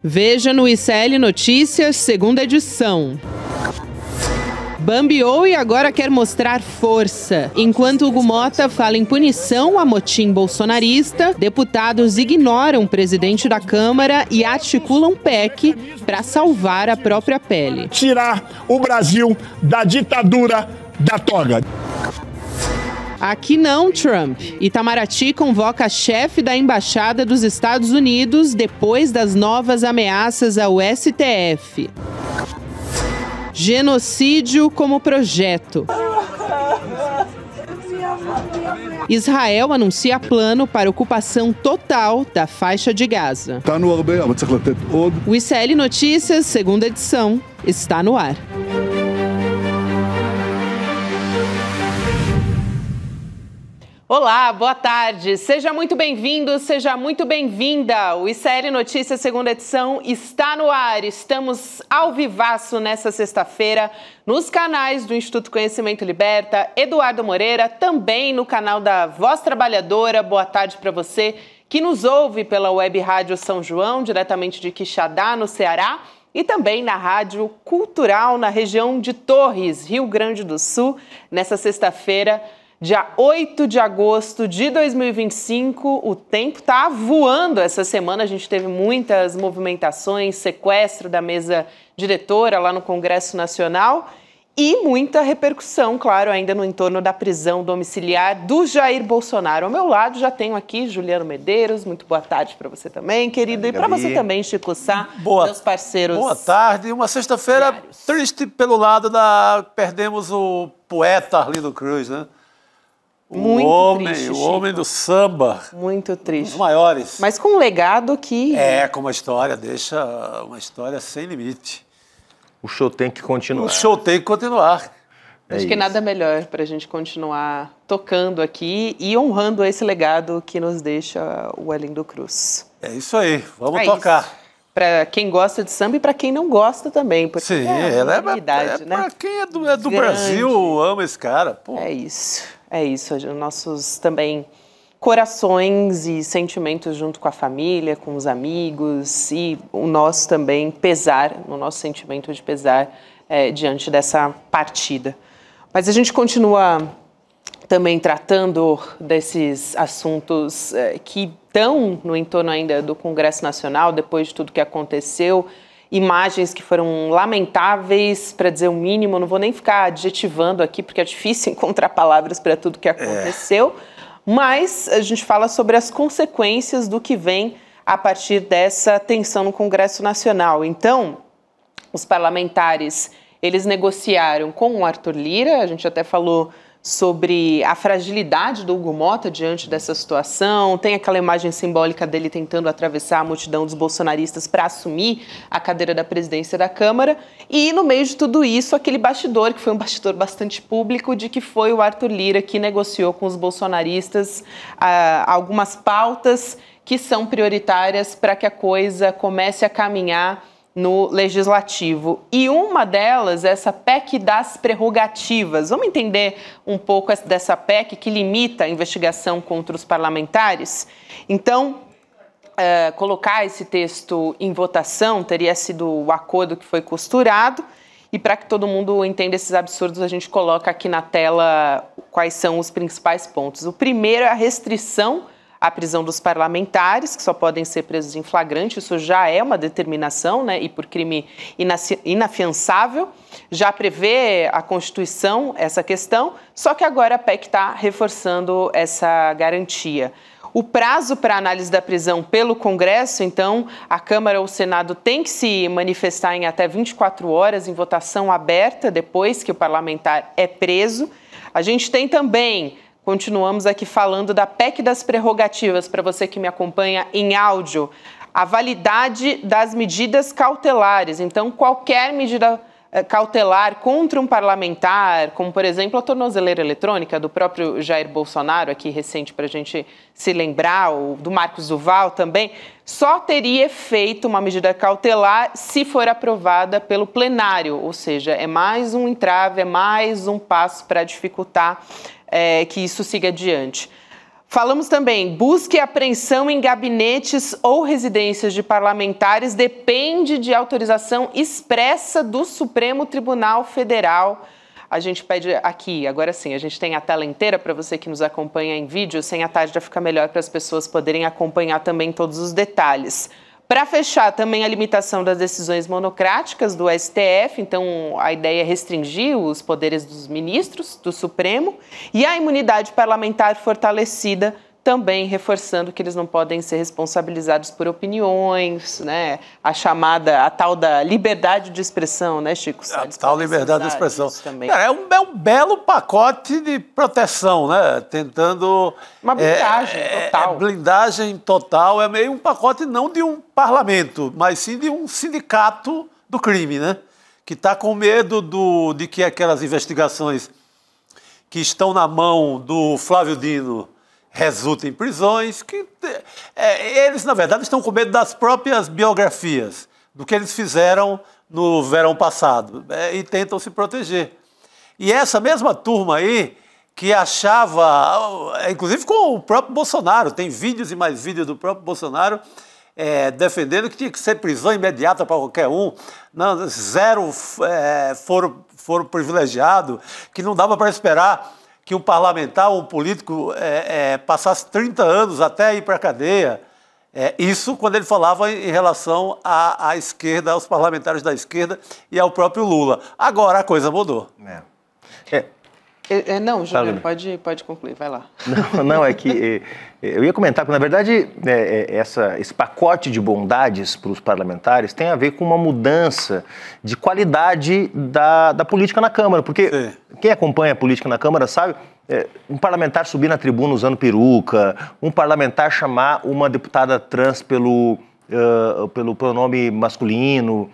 Veja no ICL Notícias, segunda edição. Bambiou e agora quer mostrar força. Enquanto Hugo Mota fala em punição a motim bolsonarista, deputados ignoram o presidente da Câmara e articulam PEC para salvar a própria pele. Tirar o Brasil da ditadura da toga. Aqui não, Trump. Itamaraty convoca a chefe da Embaixada dos Estados Unidos depois das novas ameaças ao STF. Genocídio como projeto. Israel anuncia plano para ocupação total da faixa de Gaza. O ICL Notícias, segunda edição, está no ar. Olá, boa tarde. Seja muito bem-vindo, seja muito bem-vinda. O ICL Notícias, segunda edição, está no ar. Estamos ao vivaço nessa sexta-feira nos canais do Instituto Conhecimento Liberta, Eduardo Moreira, também no canal da Voz Trabalhadora. Boa tarde para você que nos ouve pela Web Rádio São João, diretamente de Quixadá, no Ceará, e também na Rádio Cultural, na região de Torres, Rio Grande do Sul, nessa sexta-feira, dia 8 de agosto de 2025, o tempo está voando essa semana, a gente teve muitas movimentações, sequestro da mesa diretora lá no Congresso Nacional e muita repercussão, claro, ainda no entorno da prisão domiciliar do Jair Bolsonaro. Ao meu lado já tenho aqui Juliano Medeiros, muito boa tarde para você também, querido, e para você também, Chico Sá, meus parceiros. Boa tarde, uma sexta-feira triste pelo lado perdemos o poeta Arlindo Cruz, né? O homem do samba. Muito triste. Os maiores. Mas com um legado que... com uma história, deixa uma história sem limite. O show tem que continuar. O show tem que continuar. Acho que nada melhor para a gente continuar tocando aqui e honrando esse legado que nos deixa o Arlindo Cruz. É isso aí, vamos tocar. Para quem gosta de samba e para quem não gosta também. Porque sim, ela é né? Para quem é do Brasil, ama esse cara. Pô. É isso, nossos também corações e sentimentos junto com a família, com os amigos e o nosso também pesar, o nosso sentimento de pesar diante dessa partida. Mas a gente continua também tratando desses assuntos que estão no entorno ainda do Congresso Nacional, depois de tudo que aconteceu, imagens que foram lamentáveis, para dizer o mínimo, não vou nem ficar adjetivando aqui, porque é difícil encontrar palavras para tudo que aconteceu, mas a gente fala sobre as consequências do que vem a partir dessa tensão no Congresso Nacional. Então, os parlamentares, eles negociaram com o Arthur Lira, a gente até falou sobre a fragilidade do Hugo Mota diante dessa situação, tem aquela imagem simbólica dele tentando atravessar a multidão dos bolsonaristas para assumir a cadeira da presidência da Câmara, e no meio de tudo isso, aquele bastidor, que foi um bastidor bastante público, de que foi o Arthur Lira que negociou com os bolsonaristas algumas pautas que são prioritárias para que a coisa comece a caminhar no Legislativo. E uma delas é essa PEC das prerrogativas. Vamos entender um pouco dessa PEC que limita a investigação contra os parlamentares? Então, colocar esse texto em votação teria sido o acordo que foi costurado. E para que todo mundo entenda esses absurdos, a gente coloca aqui na tela quais são os principais pontos. O primeiro é a restrição à prisão dos parlamentares, que só podem ser presos em flagrante, isso já é uma determinação, né, e por crime inafiançável, já prevê a Constituição essa questão, só que agora a PEC está reforçando essa garantia. O prazo para análise da prisão pelo Congresso, então, a Câmara ou o Senado tem que se manifestar em até 24 horas em votação aberta depois que o parlamentar é preso. A gente tem também... Continuamos aqui falando da PEC das prerrogativas, para você que me acompanha em áudio. A validade das medidas cautelares. Então, qualquer medida cautelar contra um parlamentar, como, por exemplo, a tornozeleira eletrônica do próprio Jair Bolsonaro, aqui recente para a gente se lembrar, o do Marcos Duval também, só teria efeito uma medida cautelar se for aprovada pelo plenário, ou seja, é mais um entrave, é mais um passo para dificultar que isso siga adiante. Falamos também, busca e apreensão em gabinetes ou residências de parlamentares depende de autorização expressa do Supremo Tribunal Federal. A gente pede aqui, agora sim, a gente tem a tela inteira para você que nos acompanha em vídeo, sem a tarja fica melhor para as pessoas poderem acompanhar também todos os detalhes. Para fechar, também a limitação das decisões monocráticas do STF, então a ideia é restringir os poderes dos ministros do Supremo e a imunidade parlamentar fortalecida, também reforçando que eles não podem ser responsabilizados por opiniões, né? A tal da liberdade de expressão, né, Chico? A tal liberdade de expressão. Cara, é um belo pacote de proteção, né? Tentando... Uma blindagem total. Blindagem total, é meio um pacote não de um parlamento, mas sim de um sindicato do crime, né? Que está com medo de que aquelas investigações que estão na mão do Flávio Dino resulta em prisões, que eles, na verdade, estão com medo das próprias biografias, do que eles fizeram no verão passado, e tentam se proteger. E essa mesma turma aí, que achava, inclusive com o próprio Bolsonaro, tem vídeos e mais vídeos do próprio Bolsonaro, defendendo que tinha que ser prisão imediata para qualquer um, não, zero foro privilegiado, que não dava para esperar que um parlamentar ou um político passasse 30 anos até ir para a cadeia. Isso quando ele falava em relação à esquerda, aos parlamentares da esquerda e ao próprio Lula. Agora a coisa mudou. Não, Juliano, pode concluir, vai lá. Não, é que eu ia comentar que, na verdade, esse pacote de bondades para os parlamentares tem a ver com uma mudança de qualidade da política na Câmara, porque quem acompanha a política na Câmara sabe, um parlamentar subir na tribuna usando peruca, um parlamentar chamar uma deputada trans pelo pronome masculino,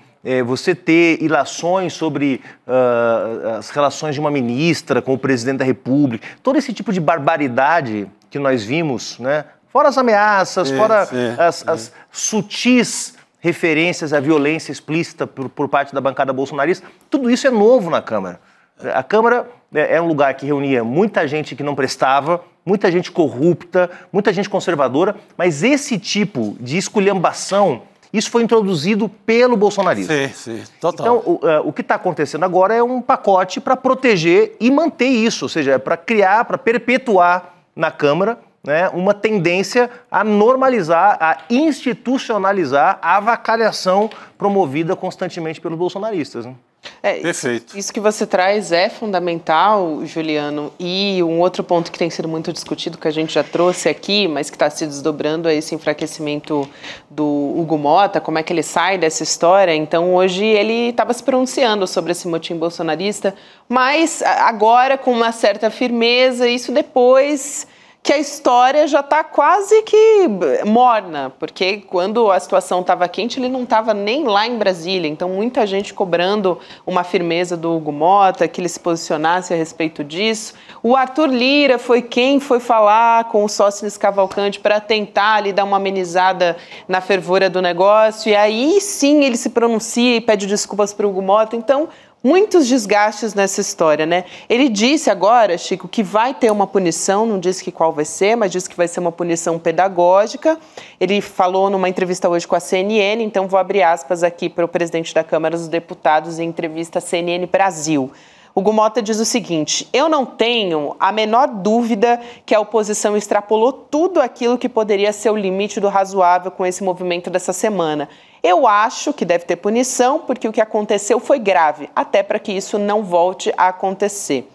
você ter ilações sobre as relações de uma ministra com o presidente da República, todo esse tipo de barbaridade que nós vimos, né? Fora as ameaças, fora as sutis referências à violência explícita por parte da bancada bolsonarista, tudo isso é novo na Câmara. A Câmara é um lugar que reunia muita gente que não prestava, muita gente corrupta, muita gente conservadora, mas esse tipo de esculhambação, isso foi introduzido pelo bolsonarismo. Sim, total. Então, o que está acontecendo agora é um pacote para proteger e manter isso, ou seja, para criar, para perpetuar na Câmara, né, uma tendência a normalizar, a institucionalizar a avacalhação promovida constantemente pelos bolsonaristas, né? Perfeito. Isso que você traz é fundamental, Juliano, e um outro ponto que tem sido muito discutido, que a gente já trouxe aqui, mas que está se desdobrando, é esse enfraquecimento do Hugo Motta, como é que ele sai dessa história. Então, hoje ele estava se pronunciando sobre esse motim bolsonarista, mas agora com uma certa firmeza, isso depois que a história já está quase que morna, porque quando a situação estava quente, ele não estava nem lá em Brasília, então muita gente cobrando uma firmeza do Hugo Motta, que ele se posicionasse a respeito disso. O Arthur Lira foi quem foi falar com o Sócrates Cavalcante para tentar ali dar uma amenizada na fervura do negócio, e aí sim ele se pronuncia e pede desculpas para o Hugo Motta, então muitos desgastes nessa história, né? Ele disse agora, Chico, que vai ter uma punição, não disse que qual vai ser, mas disse que vai ser uma punição pedagógica. Ele falou numa entrevista hoje com a CNN, então vou abrir aspas aqui para o presidente da Câmara dos Deputados em entrevista à CNN Brasil. Hugo Motta diz o seguinte: eu não tenho a menor dúvida que a oposição extrapolou tudo aquilo que poderia ser o limite do razoável com esse movimento dessa semana. Eu acho que deve ter punição, porque o que aconteceu foi grave, até para que isso não volte a acontecer.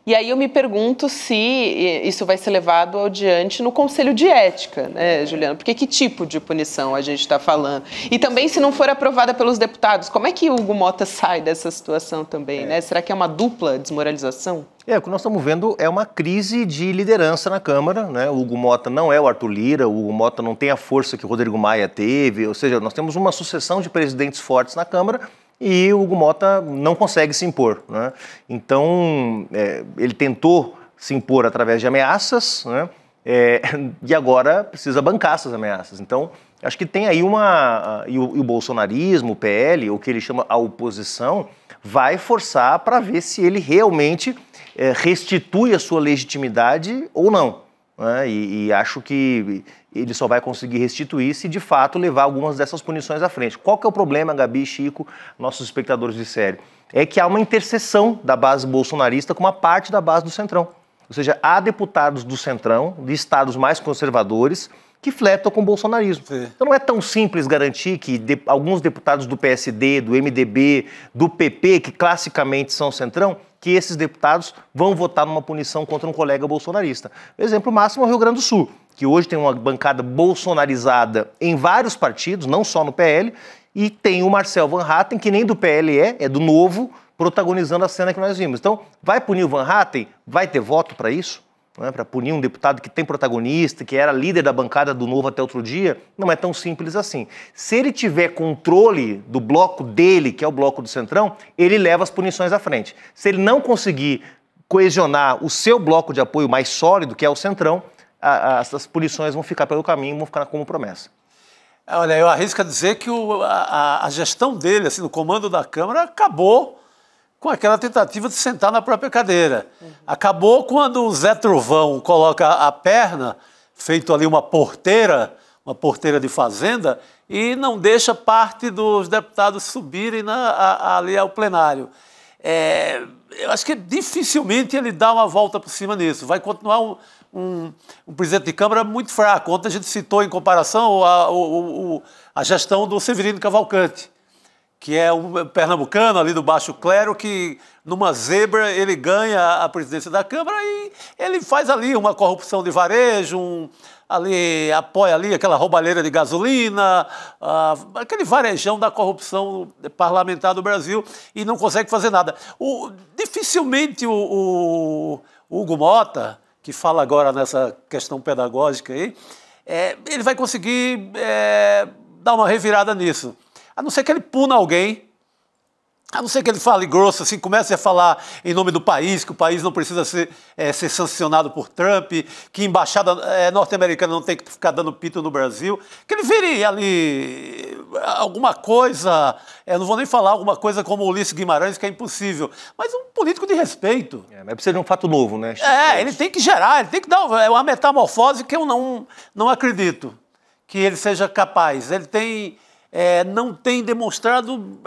E aí eu me pergunto se isso vai ser levado adiante no Conselho de Ética, né, Juliano? Porque que tipo de punição a gente está falando? E também, se não for aprovada pelos deputados, como é que o Hugo Motta sai dessa situação também, né? Será que é uma dupla desmoralização? O que nós estamos vendo é uma crise de liderança na Câmara, né? O Hugo Motta não é o Arthur Lira, o Hugo Motta não tem a força que o Rodrigo Maia teve, ou seja, nós temos uma sucessão de presidentes fortes na Câmara e o Hugo Motta não consegue se impor, né? Então, ele tentou se impor através de ameaças, né? E agora precisa bancar essas ameaças. Então, acho que tem aí e o bolsonarismo, o PL, o que ele chama a oposição, vai forçar para ver se ele realmente restitui a sua legitimidade ou não. né? E acho que ele só vai conseguir restituir se de fato levar algumas dessas punições à frente. Qual que é o problema, Gabi, Chico, nossos espectadores de série? É que há uma interseção da base bolsonarista com uma parte da base do Centrão. Ou seja, há deputados do Centrão, de estados mais conservadores, que flertam com o bolsonarismo. Sim. Então não é tão simples garantir que alguns deputados do PSD, do MDB, do PP, que classicamente são Centrão, que esses deputados vão votar numa punição contra um colega bolsonarista. O exemplo máximo é o Rio Grande do Sul, que hoje tem uma bancada bolsonarizada em vários partidos, não só no PL, e tem o Marcel Van Hatten, que nem do PL é do Novo, protagonizando a cena que nós vimos. Então, vai punir o Van Hatten? Vai ter voto para isso? Para punir um deputado que tem protagonista, que era líder da bancada do Novo até outro dia? Não é tão simples assim. Se ele tiver controle do bloco dele, que é o bloco do Centrão, ele leva as punições à frente. Se ele não conseguir coesionar o seu bloco de apoio mais sólido, que é o Centrão, as punições vão ficar pelo caminho, vão ficar como promessa. Olha, eu arrisco a dizer que a gestão dele, assim, no comando da Câmara, acabou com aquela tentativa de sentar na própria cadeira. Acabou quando o Zé Trovão coloca a perna, feito ali uma porteira de fazenda, e não deixa parte dos deputados subirem ali ao plenário. Eu acho que dificilmente ele dá uma volta por cima nisso. Vai continuar um presidente de Câmara muito fraco. Ontem a gente citou em comparação a gestão do Severino Cavalcante, que é um pernambucano ali do baixo clero, que numa zebra ele ganha a presidência da Câmara e ele faz ali uma corrupção de varejo, apoia ali aquela roubalheira de gasolina, aquele varejão da corrupção parlamentar do Brasil e não consegue fazer nada. Dificilmente o Hugo Mota, que fala agora nessa questão pedagógica aí, ele vai conseguir dar uma revirada nisso. A não ser que ele puna alguém, a não ser que ele fale grosso, assim, comece a falar em nome do país, que o país não precisa ser sancionado por Trump, que a embaixada norte-americana não tem que ficar dando pito no Brasil, que ele vire ali alguma coisa, não vou nem falar alguma coisa como Ulisses Guimarães, que é impossível, mas um político de respeito. Mas precisa de um fato novo, né? Ele tem que gerar, ele tem que dar uma metamorfose que eu não acredito que ele seja capaz. Ele não tem demonstrado,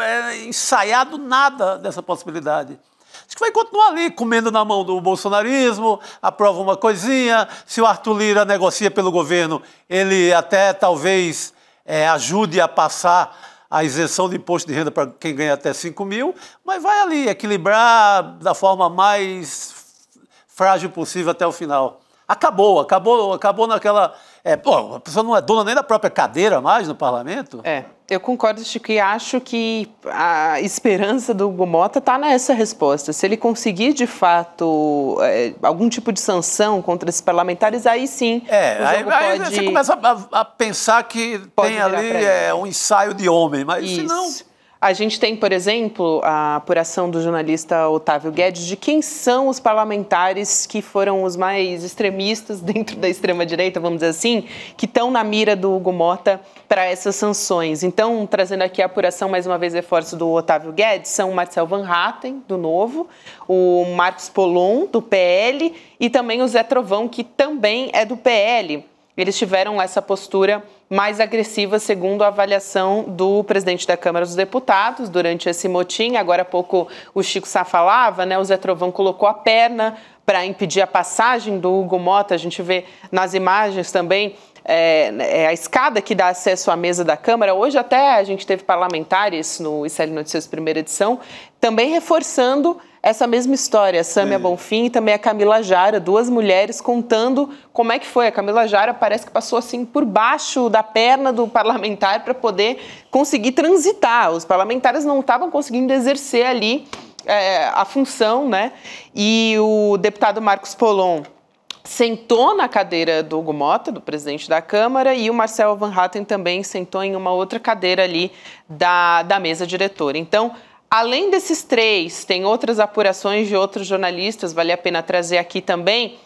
ensaiado nada dessa possibilidade. Acho que vai continuar ali, comendo na mão do bolsonarismo, aprova uma coisinha, se o Arthur Lira negocia pelo governo, ele até talvez ajude a passar a isenção de imposto de renda para quem ganha até 5 mil, mas vai ali equilibrar da forma mais frágil possível até o final. Acabou naquela... a pessoa não é dona nem da própria cadeira mais no parlamento. Eu concordo, Chico, e acho que a esperança do Hugo Mota está nessa resposta. Se ele conseguir, de fato, algum tipo de sanção contra esses parlamentares, aí sim aí você começa a pensar que tem ali um ensaio de homem, mas se não... A gente tem, por exemplo, a apuração do jornalista Otávio Guedes de quem são os parlamentares que foram os mais extremistas dentro da extrema-direita, vamos dizer assim, que estão na mira do Hugo Mota para essas sanções. Então, trazendo aqui a apuração, mais uma vez, reforço do Otávio Guedes, são o Marcel Van Hatten, do Novo, o Marcos Polon, do PL, e também o Zé Trovão, que também é do PL. Eles tiveram essa postura mais agressiva, segundo a avaliação do presidente da Câmara dos Deputados, durante esse motim. Agora há pouco o Chico Sá falava, né? O Zé Trovão colocou a perna para impedir a passagem do Hugo Mota. A gente vê nas imagens também a escada que dá acesso à mesa da Câmara. Hoje até a gente teve parlamentares no ICL Notícias primeira edição, também reforçando essa mesma história, a Sâmia Bonfim e também a Camila Jara, duas mulheres contando como é que foi. A Camila Jara parece que passou assim por baixo da perna do parlamentar para poder conseguir transitar. Os parlamentares não estavam conseguindo exercer ali a função, né? E o deputado Marcos Polon sentou na cadeira do Hugo Mota, do presidente da Câmara, e o Marcel Van Hatten também sentou em uma outra cadeira ali da mesa diretora. Então, além desses três, tem outras apurações de outros jornalistas, vale a pena trazer aqui também,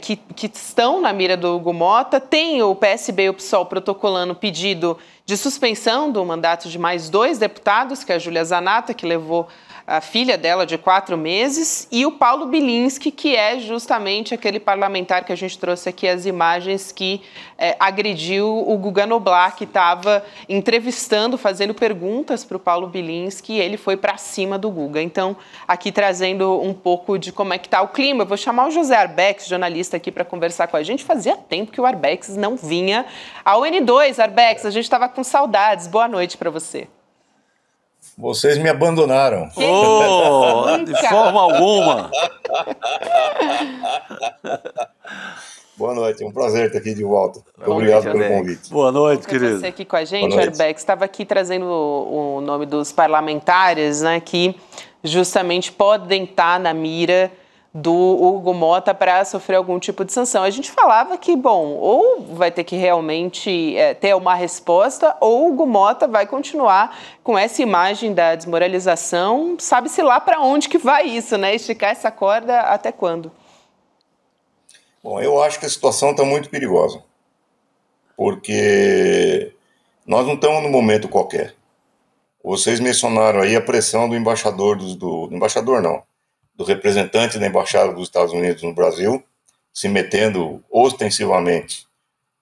que estão na mira do Hugo Mota. Tem o PSB e o PSOL protocolando pedido de suspensão do mandato de mais 2 deputados, que é a Júlia Zanata, que levou a filha dela de 4 meses, e o Paulo Bilinski, que é justamente aquele parlamentar que a gente trouxe aqui as imagens que agrediu o Guga Noblat, que estava entrevistando, fazendo perguntas para o Paulo Bilinski, e ele foi para cima do Guga. Então, aqui trazendo um pouco de como é que está o clima, eu vou chamar o José Arbex, jornalista, aqui para conversar com a gente. Fazia tempo que o Arbex não vinha ao N2. Arbex, a gente estava com saudades. Boa noite para você. Vocês me abandonaram. De forma alguma. Boa noite, é um prazer estar aqui de volta. Obrigado pelo convite. Boa noite, querido. Você aqui com a gente, Arbex, estava aqui trazendo o nome dos parlamentares, né, que justamente podem estar na mira do Hugo Motta para sofrer algum tipo de sanção. A gente falava que, bom, ou vai ter que realmente ter uma resposta, ou o Hugo Motta vai continuar com essa imagem da desmoralização. Sabe-se lá para onde que vai isso, né? Esticar essa corda até quando? Bom, eu acho que a situação está muito perigosa, porque nós não estamos num momento qualquer. Vocês mencionaram aí a pressão do embaixador, do embaixador não, do representante da Embaixada dos Estados Unidos no Brasil, se metendo ostensivamente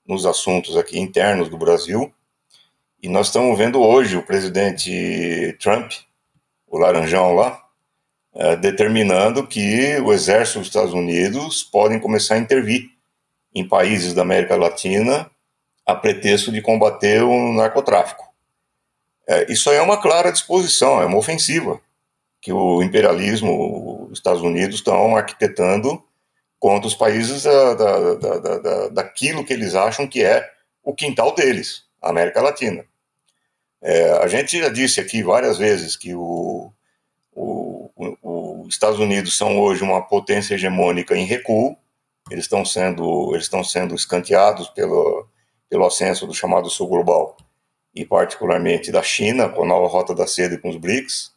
nos assuntos aqui internos do Brasil. E nós estamos vendo hoje o presidente Trump, o laranjão lá, determinando que o exército dos Estados Unidos podem começar a intervir em países da América Latina a pretexto de combater o narcotráfico. Isso aí é uma clara disposição, é uma ofensiva que o imperialismo, os Estados Unidos estão arquitetando contra os países daquilo que eles acham que é o quintal deles, a América Latina. A gente já disse aqui várias vezes que os Estados Unidos são hoje uma potência hegemônica em recuo, eles estão sendo escanteados pelo ascenso do chamado Sul Global, e particularmente da China, com a nova Rota da Seda e com os BRICS,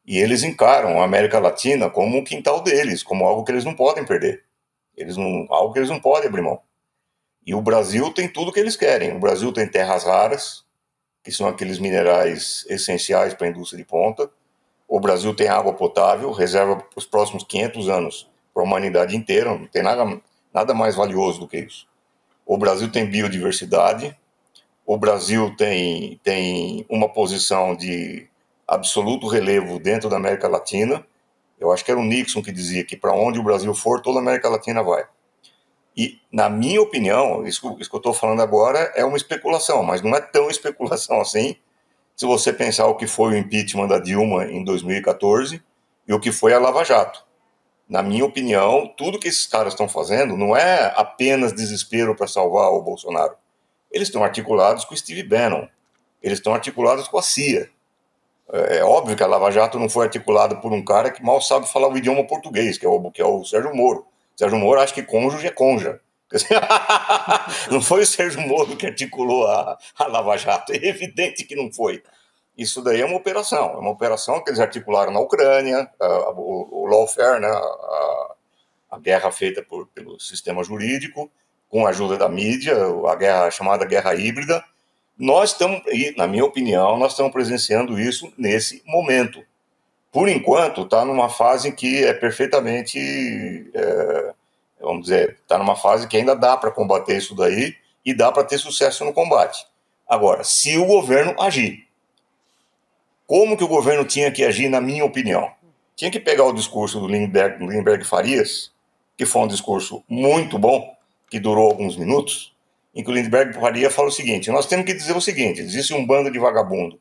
e eles encaram a América Latina como um quintal deles, como algo que eles não podem perder, algo que eles não podem abrir mão. E o Brasil tem tudo que eles querem. O Brasil tem terras raras, que são aqueles minerais essenciais para a indústria de ponta. O Brasil tem água potável, reserva para os próximos 500 anos para a humanidade inteira, não tem nada mais valioso do que isso. O Brasil tem biodiversidade, o Brasil tem uma posição de absoluto relevo dentro da América Latina. Eu acho que era o Nixon que dizia que para onde o Brasil for, toda a América Latina vai. E, na minha opinião, isso que eu estou falando agora é uma especulação, mas não é tão especulação assim, se você pensar o que foi o impeachment da Dilma em 2014 e o que foi a Lava Jato. Na minha opinião, tudo que esses caras estão fazendo não é apenas desespero para salvar o Bolsonaro. Eles estão articulados com o Steve Bannon, eles estão articulados com a CIA. É óbvio que a Lava Jato não foi articulada por um cara que mal sabe falar o idioma português, que é o Sérgio Moro. Sérgio Moro acha que cônjuge é conja. Não foi o Sérgio Moro que articulou a Lava Jato, é evidente que não foi. Isso daí é uma operação que eles articularam na Ucrânia, o lawfare, né, a guerra feita pelo sistema jurídico, com a ajuda da mídia, a chamada guerra híbrida. Nós estamos, na minha opinião, nós estamos presenciando isso nesse momento. Por enquanto, está numa fase que é perfeitamente, vamos dizer, está numa fase que ainda dá para combater isso daí e dá para ter sucesso no combate. Agora, se o governo agir, como que o governo tinha que agir, na minha opinião? Tinha que pegar o discurso do Lindenberg Farias, que foi um discurso muito bom, que durou alguns minutos, em que o Lindenberg Farias fala o seguinte: nós temos que dizer o seguinte, existe um bando de vagabundo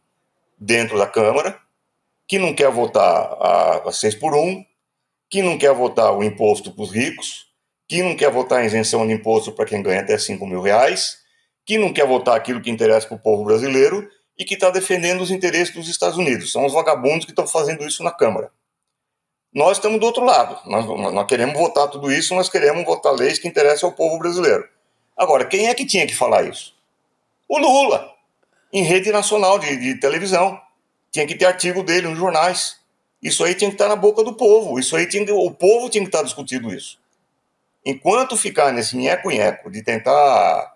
dentro da Câmara, que não quer votar a 6x1, que não quer votar o imposto para os ricos, que não quer votar a isenção de imposto para quem ganha até R$5.000, que não quer votar aquilo que interessa para o povo brasileiro e que está defendendo os interesses dos Estados Unidos. São os vagabundos que estão fazendo isso na Câmara. Nós estamos do outro lado. Nós queremos votar tudo isso, nós queremos votar leis que interessam ao povo brasileiro. Agora, quem é que tinha que falar isso? O Lula, em rede nacional de televisão. Tinha que ter artigo dele nos jornais. Isso aí tinha que estar na boca do povo. O povo tinha que estar discutindo isso. Enquanto ficar nesse nheco-nheco de tentar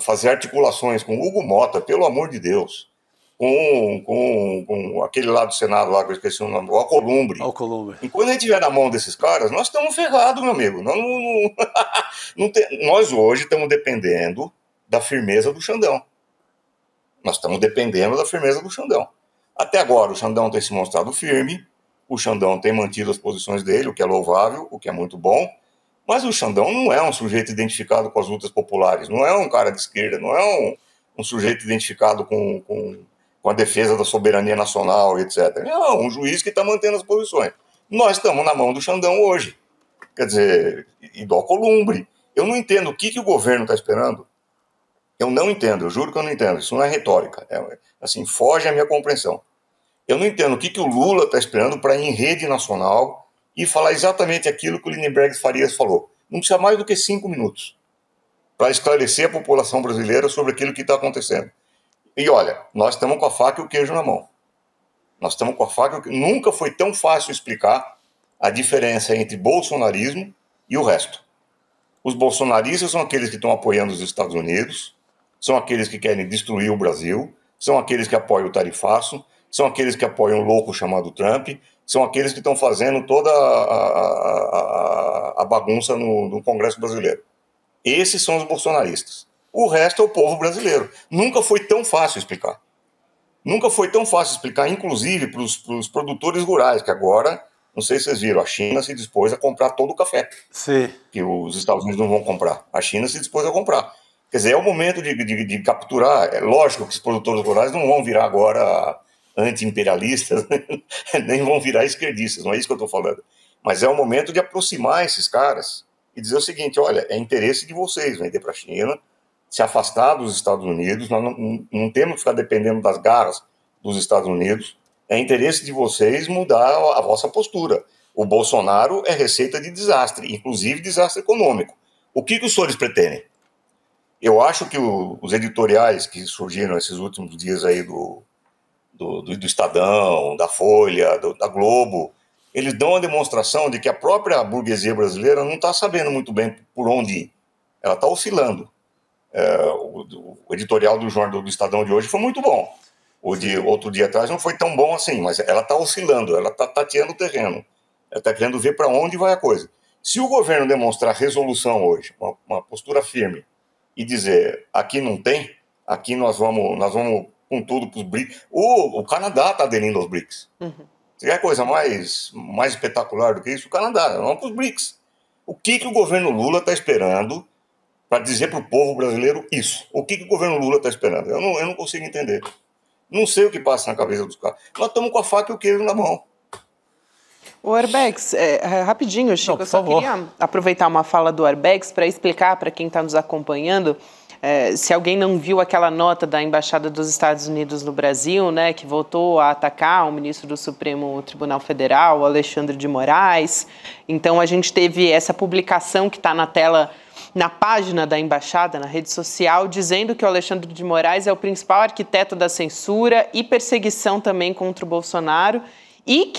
fazer articulações com o Hugo Motta, pelo amor de Deus, com aquele lá do Senado, lá que eu esqueci o nome, o Alcolumbre. Enquanto a gente estiver na mão desses caras, nós estamos ferrados, meu amigo. Nós hoje estamos dependendo da firmeza do Xandão. Até agora, o Xandão tem se mostrado firme, o Xandão tem mantido as posições dele, o que é louvável, o que é muito bom, mas o Xandão não é um sujeito identificado com as lutas populares, não é um cara de esquerda, não é um sujeito identificado com a defesa da soberania nacional, etc. Não, um juiz que está mantendo as posições. Nós estamos na mão do Xandão hoje. Quer dizer, e do Alcolumbre. Eu não entendo o que o governo está esperando. Eu não entendo, eu juro que eu não entendo. Isso não é retórica. Assim, foge à minha compreensão. Eu não entendo o que o Lula está esperando para ir em rede nacional e falar exatamente aquilo que o Lindenberg Farias falou. Não precisa mais do que 5 minutos para esclarecer a população brasileira sobre aquilo que está acontecendo. E olha, nós estamos com a faca e o queijo na mão. Nunca foi tão fácil explicar a diferença entre bolsonarismo e o resto. Os bolsonaristas são aqueles que estão apoiando os Estados Unidos, são aqueles que querem destruir o Brasil, são aqueles que apoiam o tarifaço, são aqueles que apoiam o louco chamado Trump, são aqueles que estão fazendo toda a bagunça no Congresso brasileiro. Esses são os bolsonaristas. O resto é o povo brasileiro. Nunca foi tão fácil explicar. Inclusive para os produtores rurais, que agora, não sei se vocês viram, a China se dispôs a comprar todo o café. Sim. Que os Estados Unidos não vão comprar. A China se dispôs a comprar. Quer dizer, é o momento de capturar. É lógico que os produtores rurais não vão virar agora anti-imperialistas, nem vão virar esquerdistas, não é isso que eu estou falando. Mas é o momento de aproximar esses caras e dizer o seguinte, olha, é interesse de vocês vender para a China, se afastar dos Estados Unidos, nós não temos que ficar dependendo das garras dos Estados Unidos, é interesse de vocês mudar a vossa postura. O Bolsonaro é receita de desastre, inclusive desastre econômico. O que os senhores pretendem? Eu acho que os editoriais que surgiram esses últimos dias aí do Estadão, da Folha, da Globo, eles dão a demonstração de que a própria burguesia brasileira não está sabendo muito bem por onde ir. Ela está oscilando. O editorial do jornal do Estadão de hoje foi muito bom. O de outro dia atrás não foi tão bom assim, mas ela está oscilando, ela está tateando o terreno. Ela está querendo ver para onde vai a coisa. Se o governo demonstrar resolução hoje, uma postura firme, e dizer, aqui não tem, aqui nós vamos com tudo para os BRICS. O Canadá está aderindo aos BRICS. Uhum. Se quer coisa mais espetacular do que isso, o Canadá, vamos para os BRICS. O que o governo Lula está esperando para dizer para o povo brasileiro isso? O que o governo Lula está esperando? Eu não consigo entender. Não sei o que passa na cabeça dos caras. Nós estamos com a faca e o queijo na mão. O Arbex, rapidinho, Chico, eu só queria aproveitar uma fala do Arbex para explicar para quem está nos acompanhando, se alguém não viu aquela nota da Embaixada dos Estados Unidos no Brasil, né, que voltou a atacar o ministro do Supremo Tribunal Federal, Alexandre de Moraes. Então, a gente teve essa publicação que está na tela, na página da Embaixada, na rede social, dizendo que o Alexandre de Moraes é o principal arquiteto da censura e perseguição também contra o Bolsonaro, e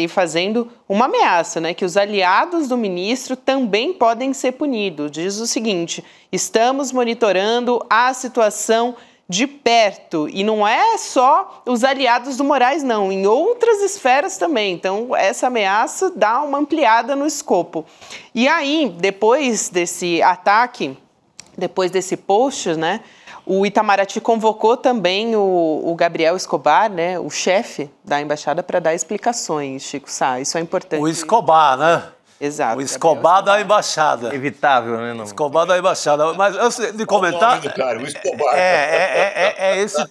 fazendo uma ameaça, né, que os aliados do ministro também podem ser punidos. Diz o seguinte, estamos monitorando a situação de perto, e não é só os aliados do Moraes, não, em outras esferas também. Então, essa ameaça dá uma ampliada no escopo. E aí, depois desse ataque, depois desse post, né, o Itamaraty convocou também o Gabriel Escobar, né, o chefe da embaixada, para dar explicações, Chico Sá. Isso é importante. O Escobar, né? Exato. O Escobar da embaixada. Evitável, né? Não? Escobar da embaixada. Mas antes de comentar... o Escobar. Esse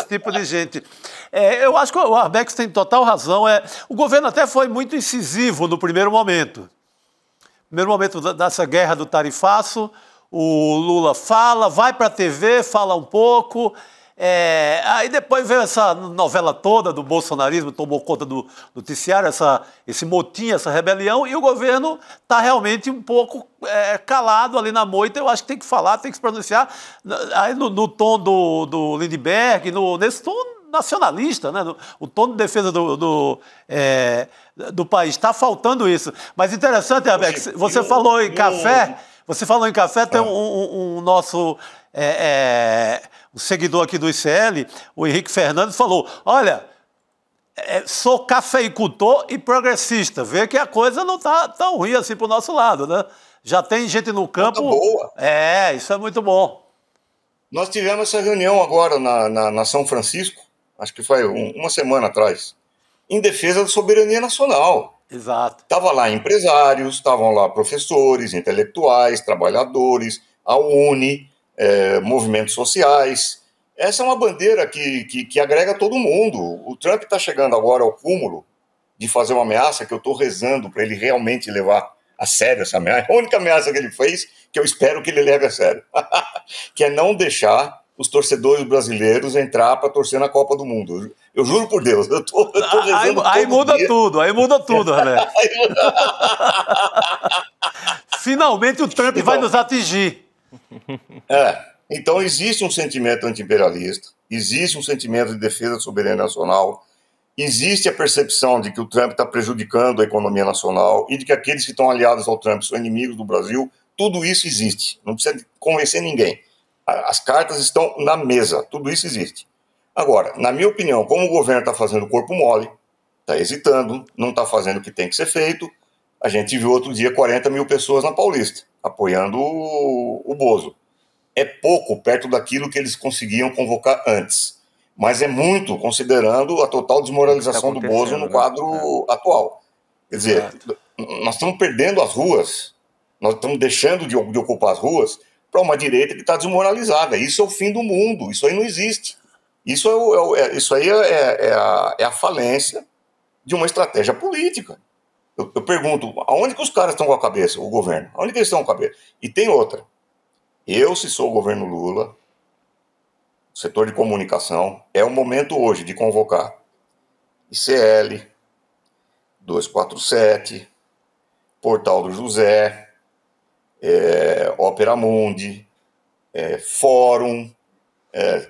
tipo de gente. Eu acho que o Arbex tem total razão. O governo até foi muito incisivo no primeiro momento. No primeiro momento dessa guerra do tarifaço, o Lula fala, vai para a TV, fala um pouco, aí depois veio essa novela toda do bolsonarismo, tomou conta do noticiário, esse motim, essa rebelião, e o governo está realmente um pouco calado ali na moita. Eu acho que tem que falar, tem que se pronunciar aí no tom do Lindenberg, nesse tom nacionalista, né? O tom de defesa do país. Está faltando isso. Mas interessante, Arbex, você falou em café... Você falou em café, tem um nosso um seguidor aqui do ICL, o Henrique Fernandes, falou, olha, sou cafeicultor e progressista, vê que a coisa não está tão ruim assim para o nosso lado, né? Já tem gente no campo... Boa. Isso é muito bom. Nós tivemos essa reunião agora na São Francisco, acho que foi uma semana atrás, em defesa da soberania nacional. Exato. Estavam lá empresários, estavam lá professores, intelectuais, trabalhadores, a UNE, movimentos sociais. Essa é uma bandeira que agrega todo mundo. O Trump está chegando agora ao cúmulo de fazer uma ameaça que eu estou rezando para ele realmente levar a sério essa ameaça. A única ameaça que ele fez, que eu espero que ele leve a sério, que é não deixar os torcedores brasileiros entrar para torcer na Copa do Mundo. Eu juro por Deus, eu tô rezando aí muda dia. tudo, Roberto. Finalmente o Trump vai nos atingir. Então existe um sentimento anti-imperialista, existe um sentimento de defesa da soberania nacional, existe a percepção de que o Trump está prejudicando a economia nacional e de que aqueles que estão aliados ao Trump são inimigos do Brasil. Tudo isso existe, não precisa convencer ninguém. As cartas estão na mesa, tudo isso existe. Agora, na minha opinião, como o governo está fazendo corpo mole, está hesitando, não está fazendo o que tem que ser feito, a gente viu outro dia 40 mil pessoas na Paulista, apoiando o Bozo. É pouco perto daquilo que eles conseguiam convocar antes, mas é muito considerando a total desmoralização do Bozo no quadro atual. Quer dizer, nós estamos perdendo as ruas, nós estamos deixando de ocupar as ruas para uma direita que está desmoralizada. Isso é o fim do mundo, isso aí não existe. Isso aí é a falência de uma estratégia política. Eu pergunto, aonde que os caras estão com a cabeça, o governo? Aonde que eles estão com a cabeça? E tem outra. Se sou o governo Lula, setor de comunicação, é o momento hoje de convocar ICL, 247, Portal do José, Ópera Mundi, Fórum,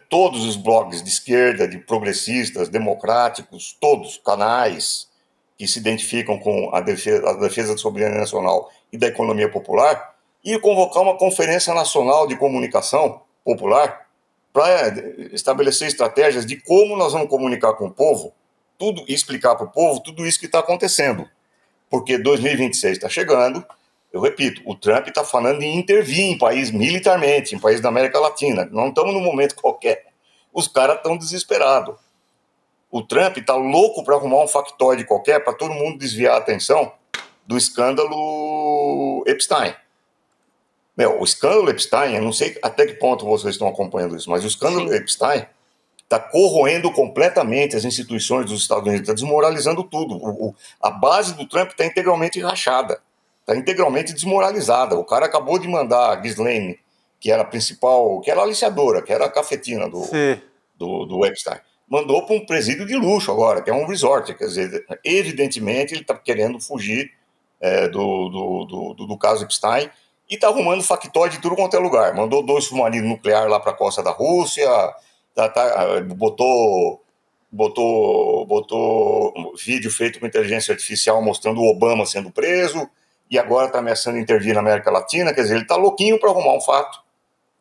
todos os blogs de esquerda, de progressistas, democráticos, todos canais que se identificam com a defesa da soberania nacional e da economia popular, e convocar uma conferência nacional de comunicação popular para estabelecer estratégias de como nós vamos comunicar com o povo, tudo, e explicar para o povo tudo isso que está acontecendo. Porque 2026 está chegando. Eu repito, o Trump está falando em intervir em país militarmente, em país da América Latina. Não estamos num momento qualquer. Os caras estão desesperados. O Trump está louco para arrumar um factoide qualquer para todo mundo desviar a atenção do escândalo Epstein. O escândalo Epstein, eu não sei até que ponto vocês estão acompanhando isso, mas o escândalo Epstein está corroendo completamente as instituições dos Estados Unidos, está desmoralizando tudo. A base do Trump está integralmente rachada. Está integralmente desmoralizada. O cara acabou de mandar a Ghislaine, que era a principal, que era a aliciadora, que era a cafetina do Epstein, mandou para um presídio de luxo agora, que é um resort. Quer dizer, evidentemente ele está querendo fugir do caso Epstein e está arrumando factoide de tudo quanto é lugar. Mandou 2 submarinos nucleares lá para a costa da Rússia, botou vídeo feito com inteligência artificial mostrando o Obama sendo preso, e agora está ameaçando intervir na América Latina. Quer dizer, ele está louquinho para arrumar um fato,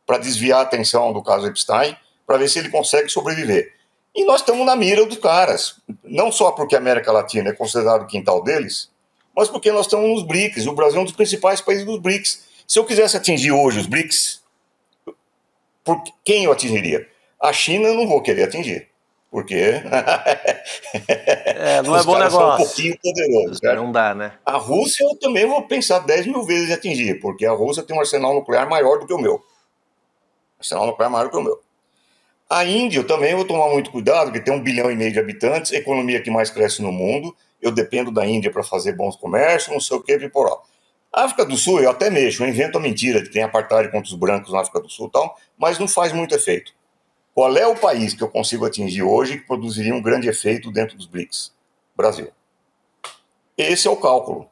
para desviar a atenção do caso Epstein, para ver se ele consegue sobreviver. E nós estamos na mira dos caras, não só porque a América Latina é considerado o quintal deles, mas porque nós estamos nos BRICS. O Brasil é um dos principais países dos BRICS. Se eu quisesse atingir hoje os BRICS, por quem eu atingiria? A China eu não vou querer atingir, porque não é bom negócio. São um pouquinho poderosos. Não dá, né? A Rússia eu também vou pensar 10 mil vezes em atingir, porque a Rússia tem um arsenal nuclear maior do que o meu. A Índia eu também vou tomar muito cuidado, porque tem 1,5 bilhão de habitantes, a economia que mais cresce no mundo, eu dependo da Índia para fazer bons comércios, não sei o que, piporó. A África do Sul eu até mexo, eu invento a mentira de que tem apartheid contra os brancos na África do Sul e tal, mas não faz muito efeito. Qual é o país que eu consigo atingir hoje que produziria um grande efeito dentro dos BRICS? Brasil. Esse é o cálculo.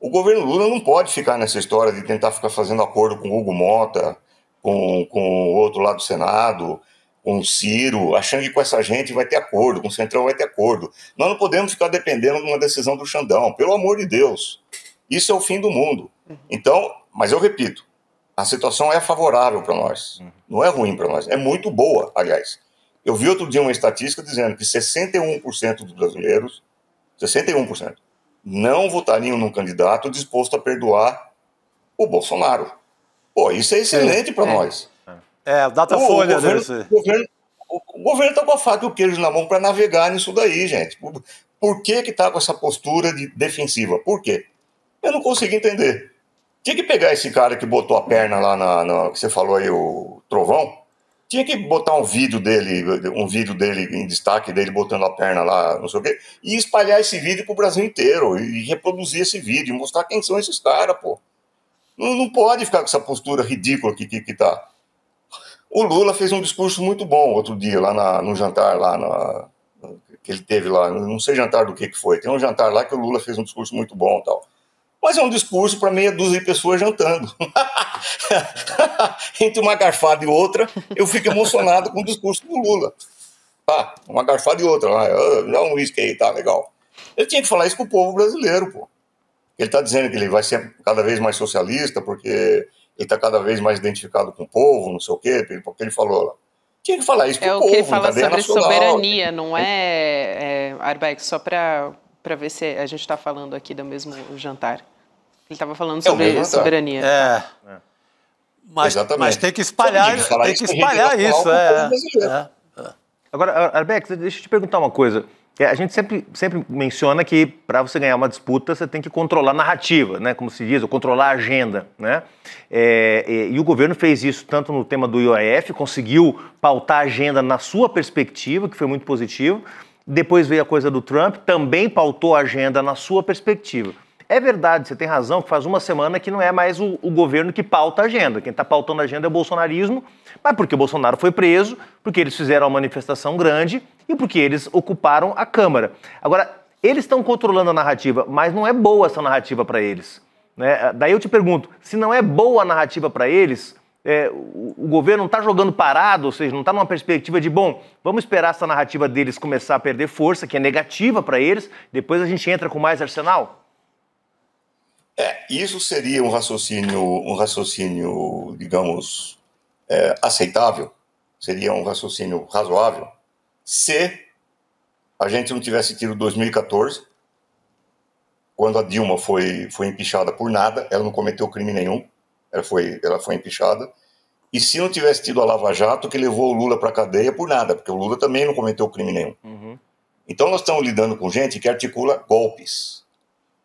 O governo Lula não pode ficar nessa história de tentar ficar fazendo acordo com o Hugo Mota, com o outro lado do Senado, com o Ciro, achando que com essa gente vai ter acordo, com o Centrão vai ter acordo. Nós não podemos ficar dependendo de uma decisão do Xandão, pelo amor de Deus. Isso é o fim do mundo. Então, mas eu repito, A situação é favorável para nós, não é ruim para nós, é muito boa, aliás. Eu vi outro dia uma estatística dizendo que 61% dos brasileiros, 61%, não votariam num candidato disposto a perdoar o Bolsonaro. Pô, isso é excelente para nós. Datafolha deve O ser. governo está com a faca e o queijo na mão para navegar nisso daí, gente. Por que está com essa postura defensiva? Por quê? Eu não consigo entender. Tinha que pegar esse cara que botou a perna lá que você falou aí, o Trovão. Tinha que botar um vídeo dele em destaque, dele botando a perna lá, não sei o quê, e espalhar esse vídeo pro Brasil inteiro, e reproduzir esse vídeo, e mostrar quem são esses caras, pô. Não pode ficar com essa postura ridícula que tá. O Lula fez um discurso muito bom outro dia, lá no jantar, que ele teve lá, não sei jantar do que foi, tem um jantar lá que o Lula fez um discurso muito bom e tal. Mas é um discurso para meia dúzia de pessoas jantando. Entre uma garfada e outra, eu fico emocionado com o discurso do Lula. Tá, uma garfada e outra, dá um uísque aí, tá, legal. Ele tinha que falar isso pro povo brasileiro, pô. Ele tá dizendo que ele vai ser cada vez mais socialista, porque ele tá cada vez mais identificado com o povo, não sei o quê, porque ele falou lá. Tinha que falar isso pro povo. É o que ele fala sobre nacional. soberania, não Arbex, só para ver se a gente está falando aqui do mesmo jantar. Ele estava falando sobre soberania. Mas tem que espalhar, isso. Agora, Arbex, deixa eu te perguntar uma coisa. A gente sempre menciona que para você ganhar uma disputa, você tem que controlar a narrativa, né? Como se diz, ou controlar a agenda, né? E o governo fez isso tanto no tema do IOF, conseguiu pautar a agenda na sua perspectiva, que foi muito positivo. Depois veio a coisa do Trump, também pautou a agenda na sua perspectiva. É verdade, você tem razão, que faz uma semana que não é mais o governo que pauta a agenda. Quem está pautando a agenda é o bolsonarismo, mas porque o Bolsonaro foi preso, porque eles fizeram uma manifestação grande e porque eles ocuparam a Câmara. Agora, eles estão controlando a narrativa, mas não é boa essa narrativa para eles, né? Daí eu te pergunto, se não é boa a narrativa para eles, o governo não está jogando parado, ou seja, não está numa perspectiva de, bom, vamos esperar essa narrativa deles começar a perder força, que é negativa para eles, depois a gente entra com mais arsenal? Isso seria um raciocínio, digamos, aceitável, seria um raciocínio razoável, se a gente não tivesse tido 2014, quando a Dilma foi empichada por nada, ela não cometeu crime nenhum, ela foi empichada, e se não tivesse tido a Lava Jato, que levou o Lula para a cadeia por nada, porque o Lula também não cometeu crime nenhum. Então nós estamos lidando com gente que articula golpes.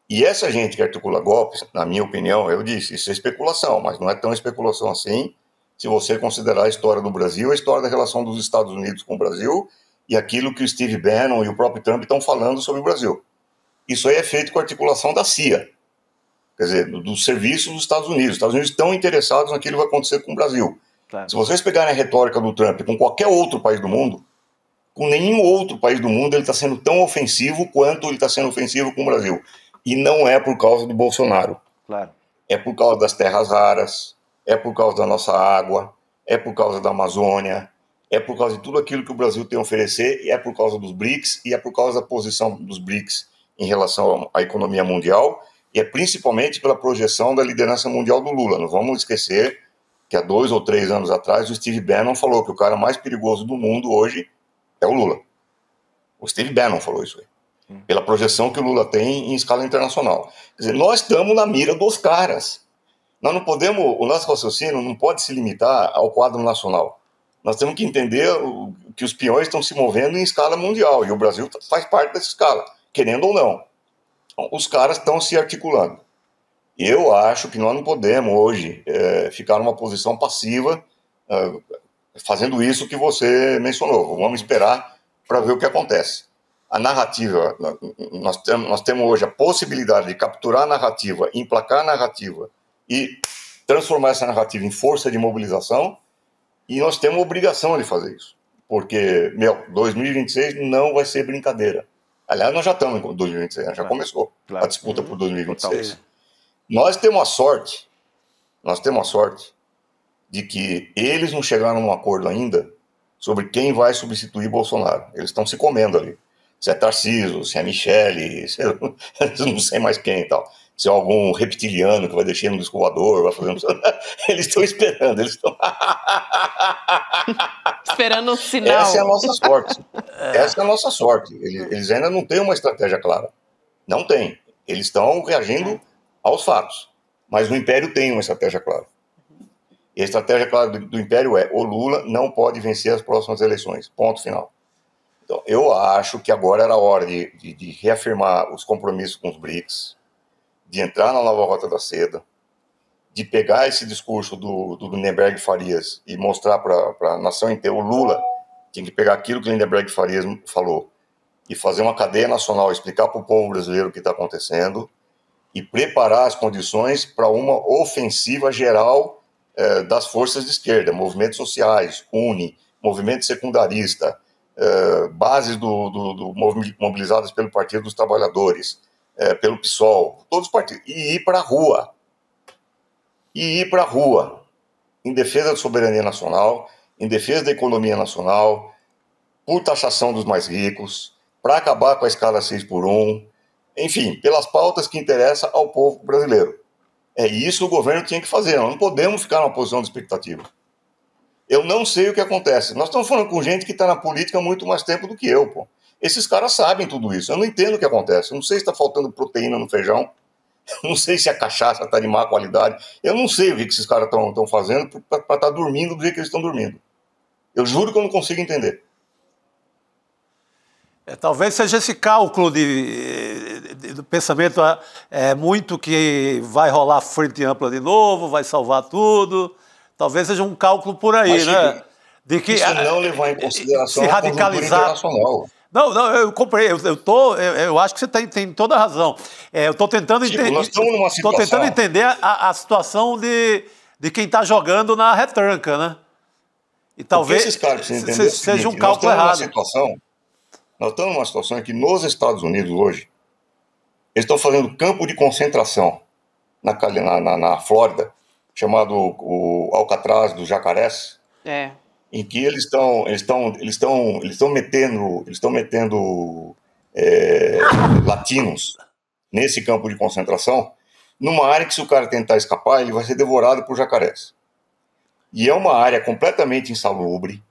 E essa gente que articula golpes, na minha opinião, eu disse, isso é especulação, mas não é tão especulação assim, se você considerar a história do Brasil, a história da relação dos Estados Unidos com o Brasil e aquilo que o Steve Bannon e o próprio Trump estão falando sobre o Brasil. Isso aí é feito com a articulação da CIA, quer dizer, dos serviços dos Estados Unidos. Os Estados Unidos estão interessados naquilo que vai acontecer com o Brasil. Claro. Se vocês pegarem a retórica do Trump com qualquer outro país do mundo, com nenhum outro país do mundo ele está sendo tão ofensivo quanto ele está sendo ofensivo com o Brasil. E não é por causa do Bolsonaro. Claro. É por causa das terras raras, é por causa da nossa água, é por causa da Amazônia, é por causa de tudo aquilo que o Brasil tem a oferecer, e é por causa dos BRICS, e é por causa da posição dos BRICS em relação à economia mundial, e é principalmente pela projeção da liderança mundial do Lula. Não vamos esquecer que há 2 ou 3 anos atrás o Steve Bannon falou que o cara mais perigoso do mundo hoje é o Lula. O Steve Bannon falou isso aí. Pela projeção que o Lula tem em escala internacional. Quer dizer, nós estamos na mira dos caras. Nós não podemos, o nosso raciocínio não pode se limitar ao quadro nacional. Nós temos que entender que os peões estão se movendo em escala mundial, e o Brasil faz parte dessa escala, querendo ou não. Então, os caras estão se articulando. Eu acho que nós não podemos hoje ficar numa posição passiva fazendo isso que você mencionou. Vamos esperar para ver o que acontece. A narrativa, nós temos hoje a possibilidade de capturar a narrativa, emplacar a narrativa e transformar essa narrativa em força de mobilização, e nós temos a obrigação de fazer isso, porque, 2026 não vai ser brincadeira. Aliás, nós já estamos em 2026, já começou a disputa por 2026. Nós temos a sorte de que eles não chegaram num acordo ainda sobre quem vai substituir Bolsonaro. Eles estão se comendo ali. Se é Tarcísio, se é Michele, se é, não sei mais quem e tal. se é algum reptiliano que vai deixar no disco voador, vai fazer eles estão esperando, eles estão esperando um sinal. Essa é a nossa sorte. Essa é a nossa sorte. Eles ainda não têm uma estratégia clara. Não tem. Eles estão reagindo aos fatos. Mas o Império tem uma estratégia clara. E a estratégia clara do Império é: o Lula não pode vencer as próximas eleições. Ponto final. Então, eu acho que agora era a hora de reafirmar os compromissos com os BRICS, de entrar na nova Rota da Seda, de pegar esse discurso do Lindenberg Farias e mostrar para a nação inteira. O Lula tinha que pegar aquilo que o Lindenberg Farias falou e fazer uma cadeia nacional, explicar para o povo brasileiro o que está acontecendo e preparar as condições para uma ofensiva geral das forças de esquerda, movimentos sociais, UNE, movimento secundarista, bases mobilizadas pelo Partido dos Trabalhadores, pelo PSOL, todos os partidos, e ir para a rua. Em defesa da soberania nacional, em defesa da economia nacional, por taxação dos mais ricos, para acabar com a escala 6x1, enfim, pelas pautas que interessam ao povo brasileiro. É isso que o governo tinha que fazer, nós não podemos ficar numa posição de expectativa. Eu não sei o que acontece. Nós estamos falando com gente que está na política há muito mais tempo do que eu, pô. Esses caras sabem tudo isso. Eu não entendo o que acontece. Eu não sei se está faltando proteína no feijão. Eu não sei se a cachaça está de má qualidade. Eu não sei o que esses caras estão fazendo para estar dormindo do jeito que eles estão dormindo. Eu juro que eu não consigo entender. Talvez seja esse cálculo do pensamento muito que vai rolar frente ampla de novo, vai salvar tudo. Talvez seja um cálculo por aí, mas, né? De que isso não levar em consideração se radicalizar. Internacional. Não, eu comprei. Eu acho que você tem toda a razão. Eu estou tentando entender. Nós estamos numa situação. Estou tentando entender a situação de quem está jogando na retranca, né? E talvez esses caras precisam entender seja um cálculo errado. Nós estamos numa situação em que nos Estados Unidos hoje eles estão fazendo campo de concentração na Flórida, chamado o Alcatraz dos Jacarés, em que eles estão metendo latinos nesse campo de concentração, numa área que, se o cara tentar escapar, ele vai ser devorado por jacarés. E é uma área completamente insalubre,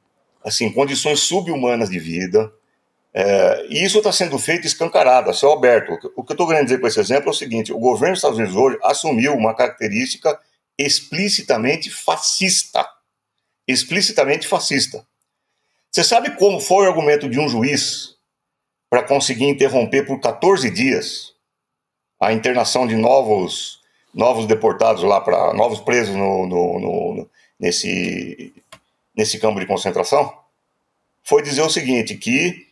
assim, condições sub-humanas de vida, e isso está sendo feito escancarado, a céu aberto. O que eu estou querendo dizer com esse exemplo é o seguinte: o governo dos Estados Unidos hoje assumiu uma característica explicitamente fascista. Explicitamente fascista. Você sabe como foi o argumento de um juiz para conseguir interromper por 14 dias a internação de novos deportados lá, para novos presos nesse campo de concentração? Foi dizer o seguinte, que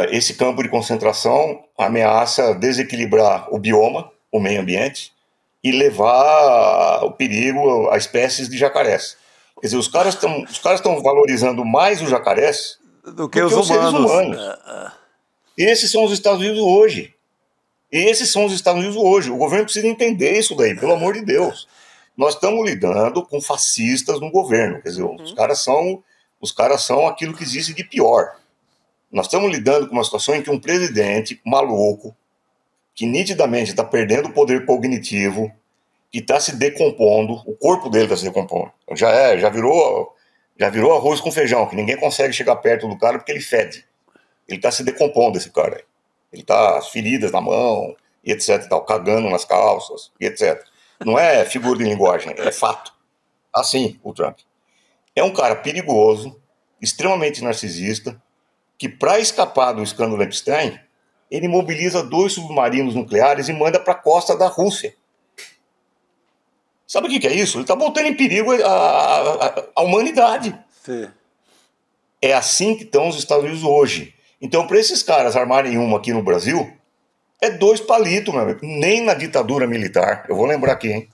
esse campo de concentração ameaça desequilibrar o bioma, o meio ambiente, e levar o perigo a espécies de jacarés. Quer dizer, os caras estão valorizando mais os jacarés do que os seres humanos. Esses são os Estados Unidos hoje. O governo precisa entender isso daí, pelo amor de Deus. Nós estamos lidando com fascistas no governo. Quer dizer, os caras são aquilo que existe de pior. Nós estamos lidando com uma situação em que um presidente maluco, que nitidamente está perdendo o poder cognitivo, que está se decompondo, o corpo dele está se decompondo. Já virou arroz com feijão, que ninguém consegue chegar perto do cara porque ele fede. Ele está se decompondo, esse cara aí. Ele está as feridas na mão, e etc, tal, cagando nas calças, e etc. Não é figura de linguagem, é fato. Assim, o Trump. É um cara perigoso, extremamente narcisista, que, para escapar do escândalo Epstein, ele mobiliza 2 submarinos nucleares e manda para a costa da Rússia. Sabe o que é isso? Ele está botando em perigo a humanidade. Sim. É assim que estão os Estados Unidos hoje. Então, para esses caras armarem uma aqui no Brasil, é 2 palitos, meu amigo. Nem na ditadura militar, eu vou lembrar aqui, hein?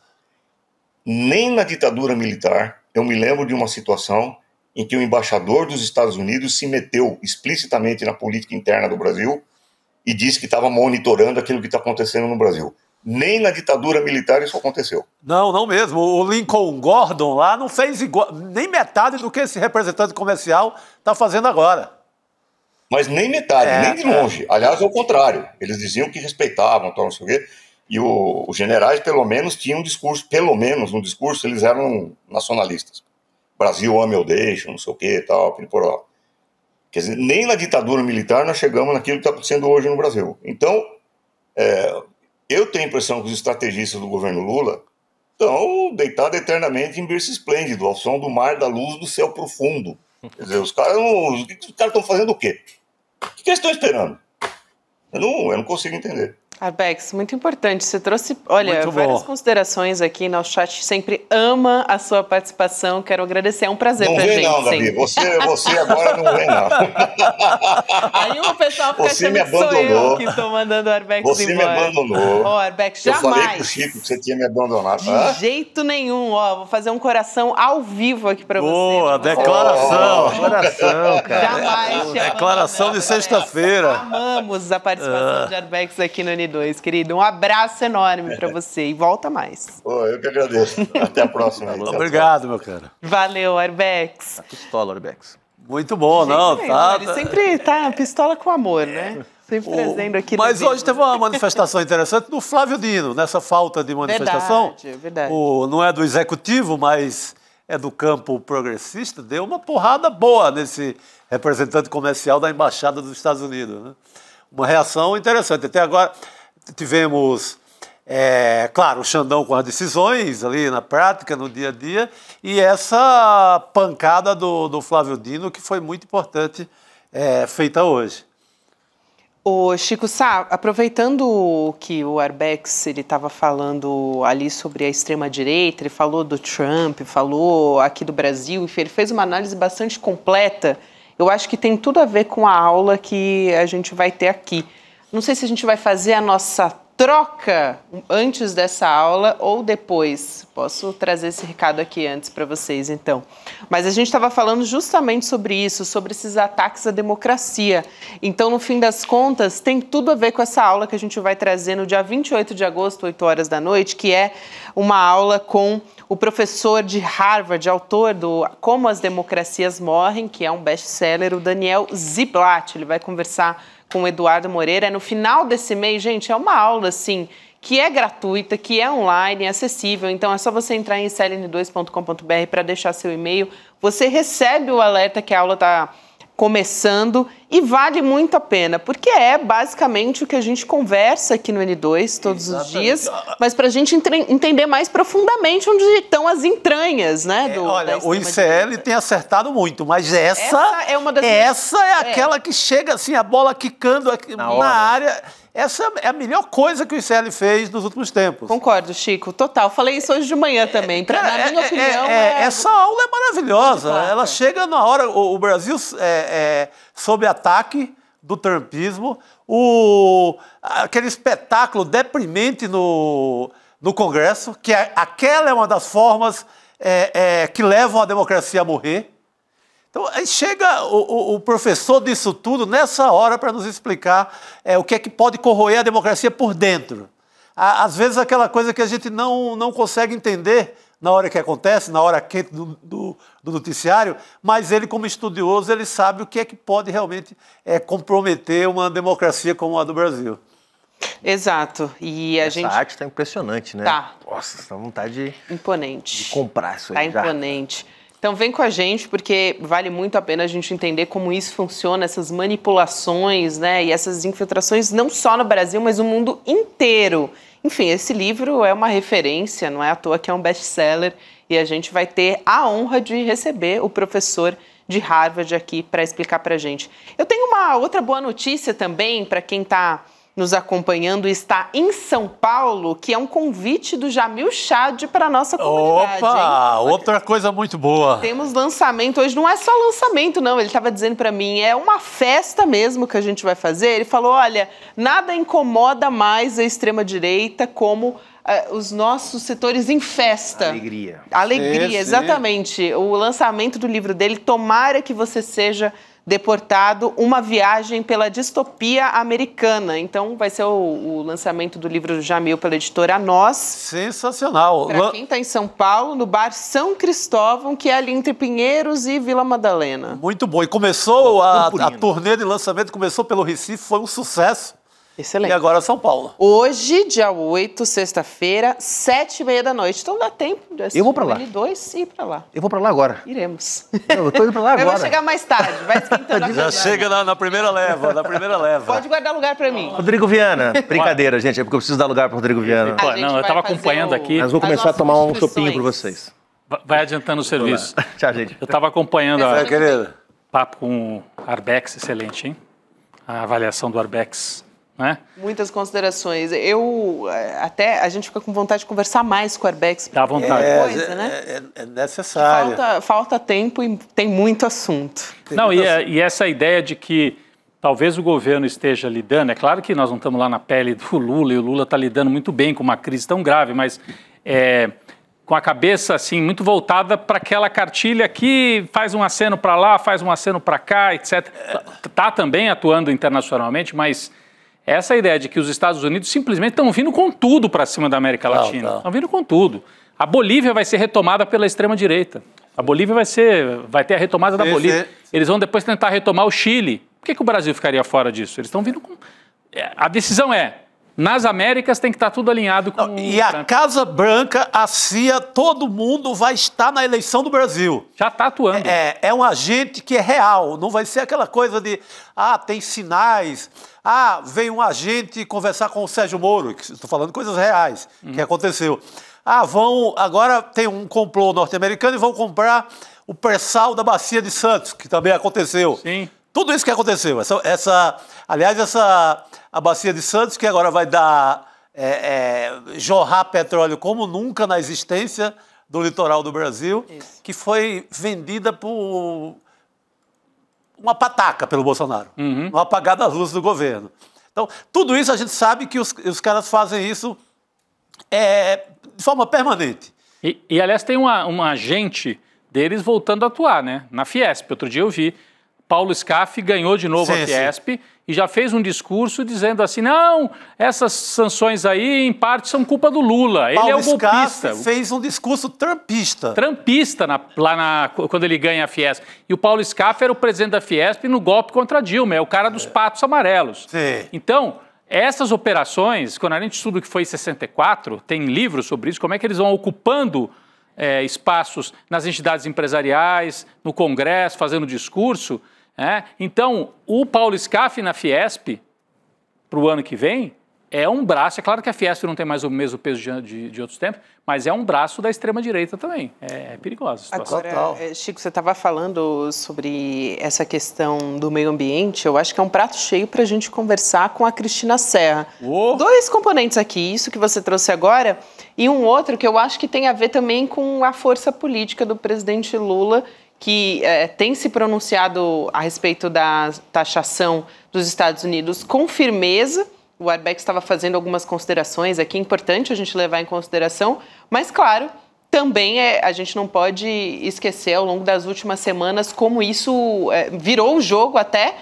Nem na ditadura militar, eu me lembro de uma situação em que o embaixador dos Estados Unidos se meteu explicitamente na política interna do Brasil e disse que estava monitorando aquilo que está acontecendo no Brasil. Nem na ditadura militar isso aconteceu. Não mesmo. O Lincoln Gordon lá não fez nem metade do que esse representante comercial está fazendo agora. Mas nem metade, nem de longe. Aliás, ao contrário. Eles diziam que respeitavam, tal, não sei o quê. E os generais, pelo menos, tinham um discurso, no discurso eles eram nacionalistas. Brasil ame ou deixa, não sei o que e tal, por lá. Quer dizer, nem na ditadura militar nós chegamos naquilo que está acontecendo hoje no Brasil. Então, eu tenho a impressão que os estrategistas do governo Lula estão deitados eternamente em berço esplêndido, ao som do mar, da luz, do céu profundo. Quer dizer, os caras estão fazendo o quê? O que eles estão esperando? Eu não consigo entender. Arbex, muito importante. Você trouxe, olha, várias considerações aqui. Nosso chat sempre ama a sua participação. Quero agradecer. É um prazer pra gente. Não vem não, Gabi. Você agora não vem não. Aí o pessoal fica achando que sou eu que estou mandando o Arbex embora. Você me abandonou. Ó, Arbex, jamais. Eu falei pro Chico que você tinha me abandonado. De jeito nenhum. Ó, vou fazer um coração ao vivo aqui pra você. Boa, declaração. Declaração, cara. Jamais. Declaração de sexta-feira. Amamos a participação de Arbex aqui no N2, querido. Um abraço enorme pra você e volta mais. Eu que agradeço. Até a próxima. Obrigado, meu cara. Valeu, Arbex. Tá pistola, Arbex. Muito bom, não? Ele sempre tá pistola com amor, né? Sempre trazendo aqui. Mas hoje teve uma manifestação interessante do Flávio Dino, nessa falta de manifestação. Verdade. Não é do executivo, mas é do campo progressista. Deu uma porrada boa nesse representante comercial da Embaixada dos Estados Unidos, né? Uma reação interessante. Até agora tivemos, claro, o Xandão com as decisões ali na prática, no dia a dia, e essa pancada do Flávio Dino, que foi muito importante, feita hoje. Ô, Chico Sá, aproveitando que o Arbex estava falando ali sobre a extrema-direita, ele falou do Trump, falou aqui do Brasil, enfim, ele fez uma análise bastante completa. Eu acho que tem tudo a ver com a aula que a gente vai ter aqui. Não sei se a gente vai fazer a nossa troca antes dessa aula ou depois. Posso trazer esse recado aqui antes para vocês, então. Mas a gente estava falando justamente sobre isso, sobre esses ataques à democracia. Então, no fim das contas, tem tudo a ver com essa aula que a gente vai trazer no dia 28 de agosto, 8 horas da noite, que é uma aula com o professor de Harvard, autor do Como as Democracias Morrem, que é um best-seller, o Daniel Ziblatt. Ele vai conversar com o Eduardo Moreira. No final desse mês, gente, é uma aula, assim, que é gratuita, que é online, é acessível. Então, é só você entrar em sln2.com.br para deixar seu e-mail. Você recebe o alerta que a aula está começando e vale muito a pena, porque é basicamente o que a gente conversa aqui no N2 todos os dias, mas para a gente entender mais profundamente onde estão as entranhas, né? Olha, o ICL tem acertado muito, mas essa é uma das aquela que chega assim, a bola quicando aqui na área. Essa é a melhor coisa que o ICL fez nos últimos tempos. Concordo, Chico, total. Falei isso hoje de manhã também. Na minha opinião, essa aula é maravilhosa. Ela chega na hora... O Brasil sob ataque do trumpismo. Aquele espetáculo deprimente no Congresso, que aquela é uma das formas que levam a democracia a morrer. Então, aí chega o professor disso tudo nessa hora para nos explicar o que é que pode corroer a democracia por dentro. Às vezes aquela coisa que a gente não consegue entender na hora que acontece, na hora quente do noticiário, mas ele, como estudioso, ele sabe o que é que pode realmente comprometer uma democracia como a do Brasil. Exato. E Essa arte está impressionante, né? Tá. Nossa, dá vontade imponente. De comprar isso aí. Tá imponente. Então vem com a gente, porque vale muito a pena a gente entender como isso funciona, essas manipulações, né, e essas infiltrações não só no Brasil, mas no mundo inteiro. Enfim, esse livro é uma referência, não é à toa que é um best-seller, e a gente vai ter a honra de receber o professor de Harvard aqui para explicar para a gente. Eu tenho uma outra boa notícia também para quem está nos acompanhando e está em São Paulo, que é um convite do Jamil Chad para a nossa comunidade. Opa, outra coisa muito boa. Temos lançamento hoje, não é só lançamento não, ele estava dizendo para mim, é uma festa mesmo que a gente vai fazer. Ele falou, olha, nada incomoda mais a extrema-direita como os nossos setores em festa. Alegria. Alegria, sim. Exatamente. O lançamento do livro dele, Tomara que você seja deportado, uma viagem pela distopia americana. Então, vai ser o lançamento do livro do Jamil pela editora Nós. Sensacional. Para quem está em São Paulo, no bar São Cristóvão, que é ali entre Pinheiros e Vila Madalena. Muito bom. E começou a turnê de lançamento, começou pelo Recife, foi um sucesso. Excelente. E agora São Paulo. Hoje, dia 8, sexta-feira, 7h30 da noite. Então dá tempo de assistir Eu vou pra lá. o L2 e ir pra lá. Eu vou pra lá agora. Iremos. Não, eu tô indo pra lá Eu agora. vou chegar mais tarde, vai esquentando a Já coisa. chega na primeira leva, Pode guardar lugar pra mim. Rodrigo Viana, brincadeira, gente, é porque eu preciso dar lugar pro Rodrigo Viana. A gente Não, eu vai estava fazer acompanhando aqui. Mas vou as começar a nossas tomar um subscrições. chopinho pra vocês. Vai adiantando o serviço. Tchau, gente. Eu estava acompanhando É, o querido. papo com o Arbex, excelente, hein? A avaliação do Arbex, né? Muitas considerações. Até a gente fica com vontade de conversar mais com o Arbex. Dá vontade. Coisa, né? É necessário. Falta tempo e tem muito assunto. Não, e essa ideia de que talvez o governo esteja lidando, é claro que nós não estamos lá na pele do Lula, e o Lula está lidando muito bem com uma crise tão grave, mas com a cabeça assim muito voltada para aquela cartilha que faz um aceno para lá, faz um aceno para cá, etc. Está também atuando internacionalmente, mas essa ideia de que os Estados Unidos simplesmente estão vindo com tudo para cima da América Latina. Estão vindo com tudo. A Bolívia vai ser retomada pela extrema-direita. A Bolívia vai ter a retomada da Bolívia. Eles vão depois tentar retomar o Chile. Por que o Brasil ficaria fora disso? Eles estão vindo com... A decisão nas Américas tem que estar tudo alinhado com... E a Casa Branca, a CIA, todo mundo vai estar na eleição do Brasil. Já está atuando. É um agente que é real, não vai ser aquela coisa de, tem sinais, veio um agente conversar com o Sérgio Moro, estou falando coisas reais, que aconteceu. Agora tem um complô norte-americano e vão comprar o pré-sal da Bacia de Santos, que também aconteceu. Sim. Tudo isso que aconteceu. A Bacia de Santos, que agora vai dar jorrar petróleo como nunca na existência do litoral do Brasil, que foi vendida por uma pataca pelo Bolsonaro, no apagar das luzes do governo. Então, tudo isso a gente sabe que os caras fazem isso de forma permanente. E aliás, tem um agente deles voltando a atuar, né? Na Fiesp. Outro dia eu vi. Paulo Scaff ganhou de novo a Fiesp e já fez um discurso dizendo assim, não, essas sanções aí, em parte, são culpa do Lula. Ele é o golpista. Paulo Scaff fez um discurso trumpista. Trumpista quando ele ganha a Fiesp. E o Paulo Scaff era o presidente da Fiesp no golpe contra a Dilma, é o cara dos patos amarelos. Sim. Então, essas operações, quando a gente estuda o que foi em 64, tem livros sobre isso, como é que eles vão ocupando espaços nas entidades empresariais, no Congresso, fazendo discurso. Então, o Paulo Scaff na Fiesp, para o ano que vem, é um braço. É claro que a Fiesp não tem mais o mesmo peso de outros tempos, mas é um braço da extrema-direita também. É perigosa a situação. Agora, Chico, você estava falando sobre essa questão do meio ambiente. Eu acho que é um prato cheio para a gente conversar com a Cristina Serra. Dois componentes aqui, isso que você trouxe agora, e um outro que eu acho que tem a ver também com a força política do presidente Lula, que tem se pronunciado a respeito da taxação dos Estados Unidos com firmeza. O Arbex estava fazendo algumas considerações aqui, importante a gente levar em consideração, mas, claro, também a gente não pode esquecer ao longo das últimas semanas como isso virou o jogo até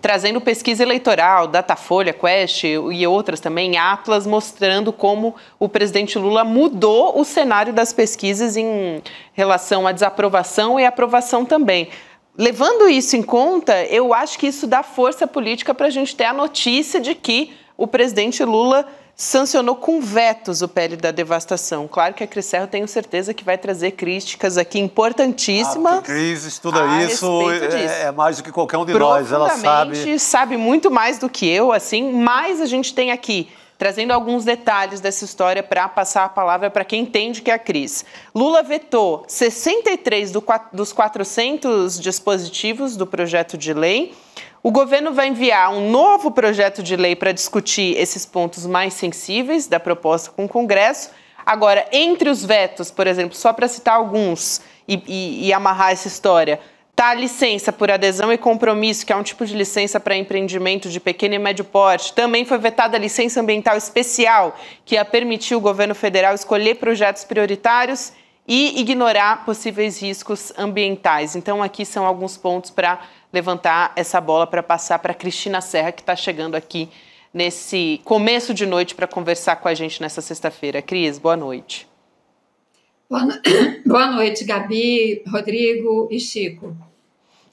trazendo pesquisa eleitoral, Datafolha, Quest e outras também, Atlas, mostrando como o presidente Lula mudou o cenário das pesquisas em relação à desaprovação e aprovação também. Levando isso em conta, eu acho que isso dá força política para a gente ter a notícia de que o presidente Lula sancionou com vetos o PL da devastação. Claro que a Cris Serra, eu tenho certeza que vai trazer críticas aqui importantíssimas. Cris estuda isso, é mais do que qualquer um de nós. Ela sabe muito mais do que eu, assim, mas a gente tem aqui, trazendo alguns detalhes dessa história para passar a palavra para quem entende que é a Cris. Lula vetou 63 dos 400 dispositivos do projeto de lei. O governo vai enviar um novo projeto de lei para discutir esses pontos mais sensíveis da proposta com o Congresso. Agora, entre os vetos, por exemplo, só para citar alguns e amarrar essa história, está a licença por adesão e compromisso, que é um tipo de licença para empreendimento de pequeno e médio porte. Também foi vetada a licença ambiental especial, que ia permitir o governo federal escolher projetos prioritários e ignorar possíveis riscos ambientais. Então, aqui são alguns pontos para levantar essa bola para passar para a Cristina Serra, que está chegando aqui nesse começo de noite para conversar com a gente nessa sexta-feira. Cris, boa noite. Boa noite, Gabi, Rodrigo e Chico.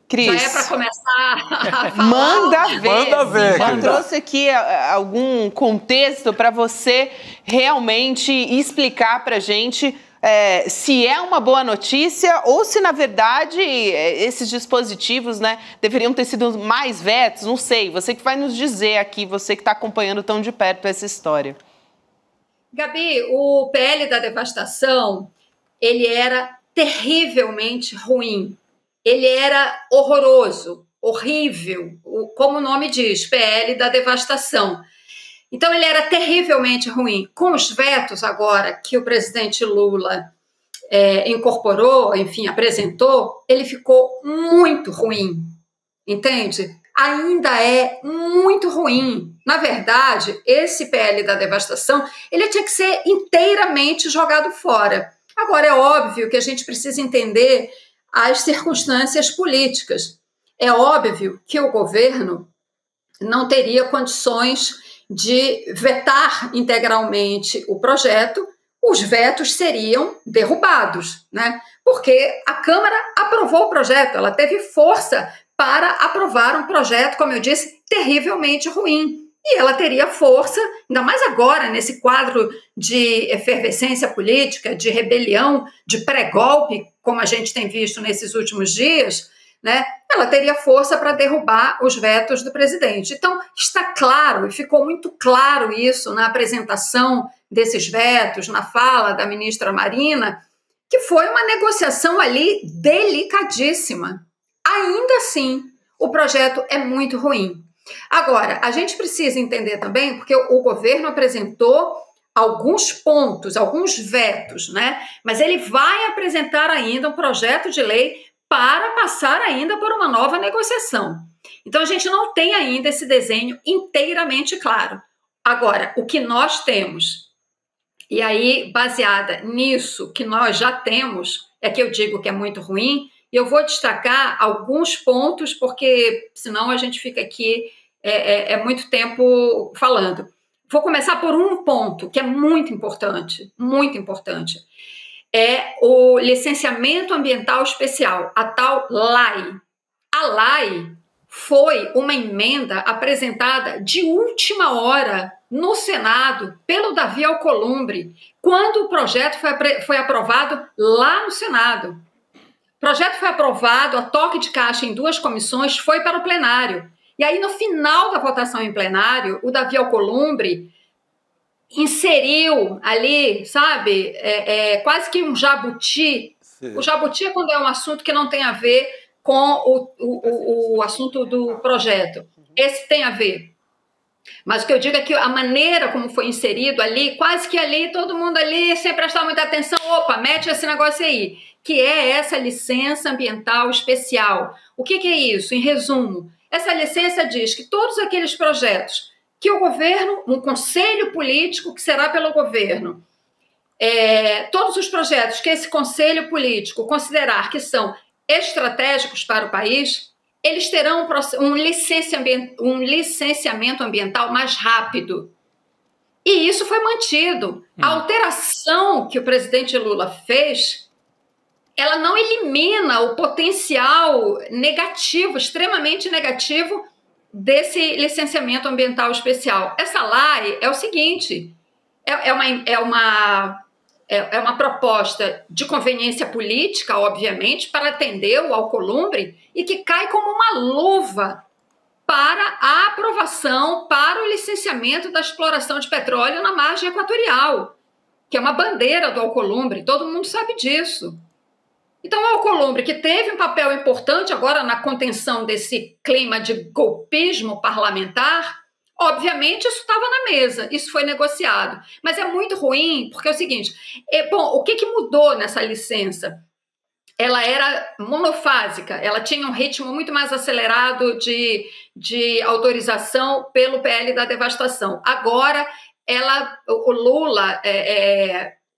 Cris, já é para começar a falar. Manda ver. Manda ver, Já Cris. trouxe aqui algum contexto para você realmente explicar para a gente se é uma boa notícia ou se, na verdade, esses dispositivos, né, deveriam ter sido mais vetos, não sei. Você que vai nos dizer aqui, você que está acompanhando tão de perto essa história. Gabi, o PL da devastação, ele era terrivelmente ruim. Ele era horroroso, horrível, como o nome diz, PL da devastação. Então, ele era terrivelmente ruim. Com os vetos agora que o presidente Lula incorporou, enfim, apresentou, ele ficou muito ruim, entende? Ainda é muito ruim. Na verdade, esse PL da devastação, ele tinha que ser inteiramente jogado fora. Agora, é óbvio que a gente precisa entender as circunstâncias políticas. É óbvio que o governo não teria condições de vetar integralmente o projeto, os vetos seriam derrubados, né? Porque a Câmara aprovou o projeto, ela teve força para aprovar um projeto, como eu disse, terrivelmente ruim. E ela teria força, ainda mais agora, nesse quadro de efervescência política, de rebelião, de pré-golpe, como a gente tem visto nesses últimos dias, né? Ela teria força para derrubar os vetos do presidente. Então, está claro, e ficou muito claro isso na apresentação desses vetos, na fala da ministra Marina, que foi uma negociação ali delicadíssima. Ainda assim, o projeto é muito ruim. Agora, a gente precisa entender também, porque o governo apresentou alguns pontos, alguns vetos, né? Mas ele vai apresentar ainda um projeto de lei para passar ainda por uma nova negociação. Então, a gente não tem ainda esse desenho inteiramente claro. Agora, o que nós temos, e aí, baseada nisso que nós já temos, é que eu digo que é muito ruim, e eu vou destacar alguns pontos, porque senão a gente fica aqui muito tempo falando. Vou começar por um ponto que é muito importante, é o licenciamento ambiental especial, a tal LAI. A LAI foi uma emenda apresentada de última hora no Senado pelo Davi Alcolumbre, quando o projeto foi aprovado lá no Senado. O projeto foi aprovado a toque de caixa em 2 comissões, foi para o plenário. E aí, no final da votação em plenário, o Davi Alcolumbre inseriu ali, sabe, quase que um jabuti. Sim. O jabuti é quando é um assunto que não tem a ver com o assunto do projeto. Esse tem a ver. Mas o que eu digo é que a maneira como foi inserido ali, quase que ali, todo mundo ali, sem prestar muita atenção, opa, mete esse negócio aí, que é essa licença ambiental especial. O que é isso? Em resumo, essa licença diz que todos aqueles projetos que o governo, um conselho político que será pelo governo, todos os projetos que esse conselho político considerar que são estratégicos para o país, eles terão um licenciamento ambiental mais rápido. E isso foi mantido. A alteração que o presidente Lula fez, ela não elimina o potencial negativo, extremamente negativo, desse licenciamento ambiental especial. Essa lei é o seguinte, é uma proposta de conveniência política, obviamente, para atender o Alcolumbre e que cai como uma luva para a aprovação, para o licenciamento da exploração de petróleo na margem equatorial, que é uma bandeira do Alcolumbre, todo mundo sabe disso. Então, o Alcolumbre, que teve um papel importante agora na contenção desse clima de golpismo parlamentar, obviamente isso estava na mesa, isso foi negociado. Mas é muito ruim, porque é o seguinte, o que mudou nessa licença? Ela era monofásica, ela tinha um ritmo muito mais acelerado de autorização pelo PL da devastação. Agora, o Lula...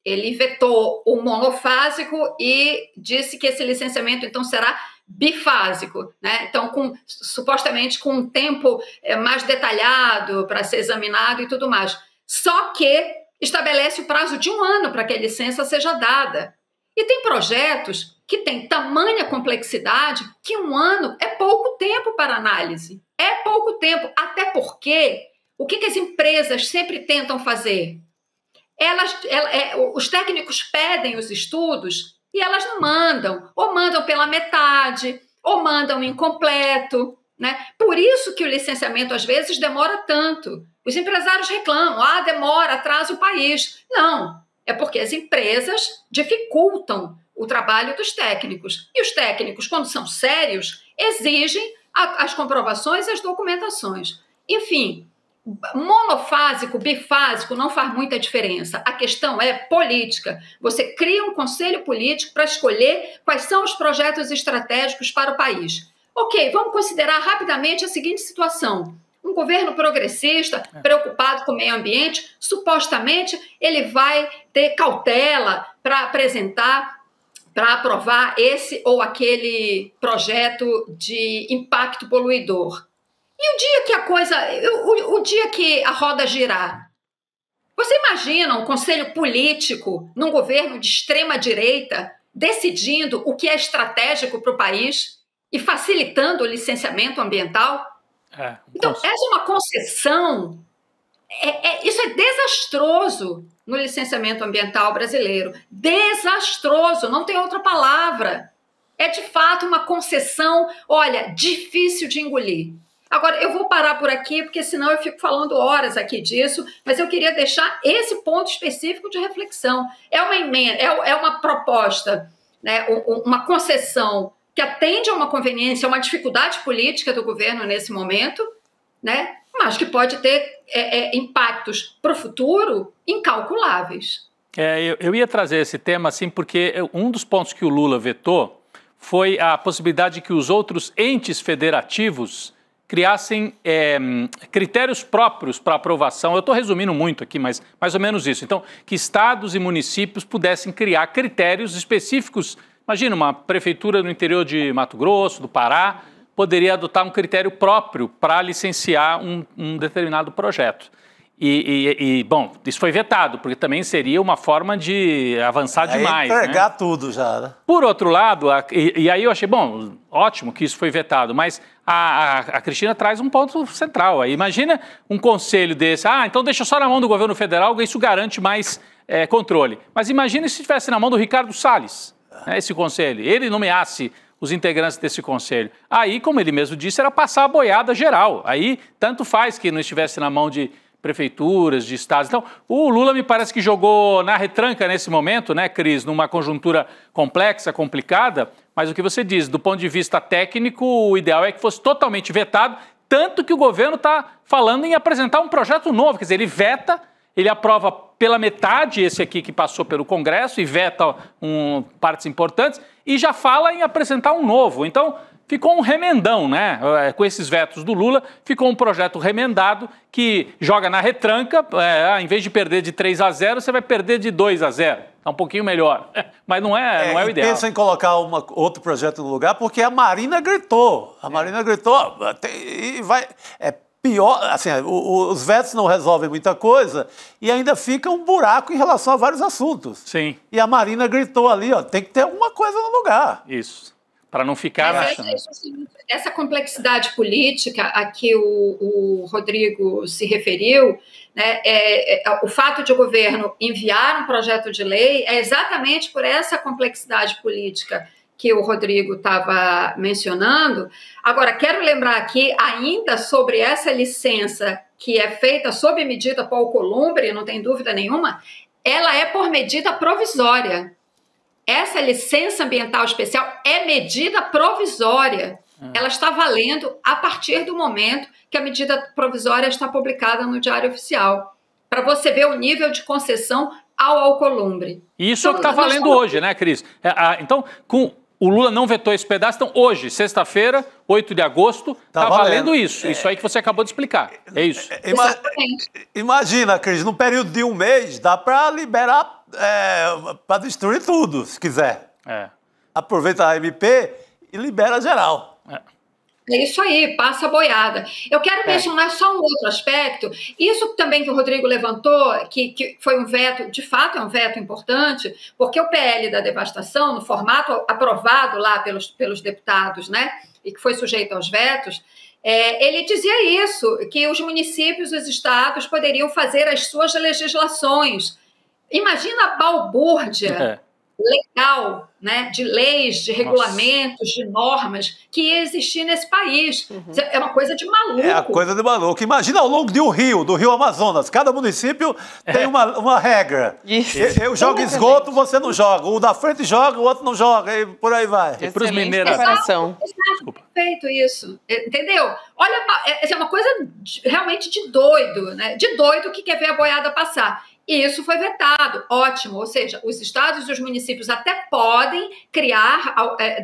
ele vetou o monofásico e disse que esse licenciamento, então, será bifásico, né? Então, supostamente com um tempo mais detalhado para ser examinado e tudo mais. Só que estabelece o prazo de 1 ano para que a licença seja dada. E tem projetos que tem tamanha complexidade que 1 ano é pouco tempo para análise. É pouco tempo, até porque o que as empresas sempre tentam fazer? Os técnicos pedem os estudos e elas não mandam, ou mandam pela metade, ou mandam incompleto, né? Por isso que o licenciamento às vezes demora tanto. Os empresários reclamam, demora, atrasa o país. Não, é porque as empresas dificultam o trabalho dos técnicos. E os técnicos, quando são sérios, exigem as comprovações e as documentações. Enfim, monofásico, bifásico, não faz muita diferença. A questão é política. Você cria um conselho político para escolher quais são os projetos estratégicos para o país. Ok, vamos considerar rapidamente a seguinte situação. Um governo progressista, preocupado com o meio ambiente, supostamente ele vai ter cautela para apresentar, para aprovar esse ou aquele projeto de impacto poluidor. E o dia que o dia que a roda girar? Você imagina um conselho político num governo de extrema direita decidindo o que é estratégico para o país e facilitando o licenciamento ambiental? Então, essa é uma concessão, isso é desastroso no licenciamento ambiental brasileiro. Desastroso, não tem outra palavra. É, de fato, uma concessão, olha, difícil de engolir. Agora, eu vou parar por aqui, porque senão eu fico falando horas aqui disso, mas eu queria deixar esse ponto específico de reflexão. É uma emenda, é uma proposta, né, uma concessão que atende a uma conveniência, a uma dificuldade política do governo nesse momento, né, mas que pode ter impactos para o futuro incalculáveis. Eu ia trazer esse tema assim, porque um dos pontos que o Lula vetou foi a possibilidade de que os outros entes federativos criassem critérios próprios para aprovação. Eu estou resumindo muito aqui, mas mais ou menos isso. Então, que estados e municípios pudessem criar critérios específicos. Imagina, uma prefeitura no interior de Mato Grosso, do Pará, poderia adotar um critério próprio para licenciar um determinado projeto. Bom, isso foi vetado, porque também seria uma forma de avançar demais. Entregar tudo já, né? Por outro lado, e aí eu achei, bom, ótimo que isso foi vetado, mas a Cristina traz um ponto central. Aí imagina um conselho desse, então deixa só na mão do governo federal, isso garante mais controle. Mas imagina se estivesse na mão do Ricardo Salles, né, esse conselho, ele nomeasse os integrantes desse conselho. Aí, como ele mesmo disse, era passar a boiada geral. Aí, tanto faz que não estivesse na mão de prefeituras, de estados. Então, o Lula me parece que jogou na retranca nesse momento, né, Cris, numa conjuntura complexa, complicada, mas o que você diz, do ponto de vista técnico, o ideal é que fosse totalmente vetado, tanto que o governo está falando em apresentar um projeto novo, quer dizer, ele veta, ele aprova pela metade esse aqui que passou pelo Congresso e veta partes importantes, e já fala em apresentar um novo. Então, ficou um remendão, né? Com esses vetos do Lula, ficou um projeto remendado que joga na retranca, em vez de perder de 3-0, você vai perder de 2-0. Tá um pouquinho melhor, mas não é o ideal. Pensa em colocar outro projeto no lugar, porque a Marina gritou. A Marina gritou e vai... pior, assim, os vetos não resolvem muita coisa e ainda fica um buraco em relação a vários assuntos. Sim. E a Marina gritou ali, tem que ter alguma coisa no lugar. Isso. Para não ficar... Essa complexidade política a que o Rodrigo se referiu, né, o fato de o governo enviar um projeto de lei é exatamente por essa complexidade política que o Rodrigo estava mencionando. Agora, quero lembrar aqui, ainda sobre essa licença que é feita sob medida Alcolumbre, não tem dúvida nenhuma, ela é por medida provisória. Essa licença ambiental especial é medida provisória. Ela está valendo a partir do momento que a medida provisória está publicada no Diário Oficial. Para você ver o nível de concessão ao Alcolumbre. Isso é o que está valendo hoje, né, Cris? Então, o Lula não vetou esse pedaço, então hoje, sexta-feira, 8 de agosto, está valendo isso. Isso aí que você acabou de explicar. É isso. Imagina, Cris, num período de um mês, dá para liberar, para destruir tudo, se quiser. Aproveita a MP e libera geral. É isso aí, passa a boiada. Eu quero mencionar só um outro aspecto. Isso também que o Rodrigo levantou, que foi um veto, de fato é um veto importante, porque o PL da devastação, no formato aprovado lá pelos deputados, né, e que foi sujeito aos vetos, ele dizia isso, que os municípios, os estados poderiam fazer as suas legislações. Imagina a balbúrdia legal, né, de leis, de regulamentos, de normas que ia existir nesse país. É uma coisa de maluco. É a coisa de maluco. Imagina ao longo de um rio, do rio Amazonas. Cada município tem uma regra. Eu jogo esgoto, você não joga. O da frente joga, o outro não joga. E por aí vai. E para os mineiros... Feito isso, entendeu? Olha, é uma coisa realmente de doido, né? De doido que quer ver a boiada passar. E isso foi vetado, ótimo. Ou seja, os estados e os municípios até podem criar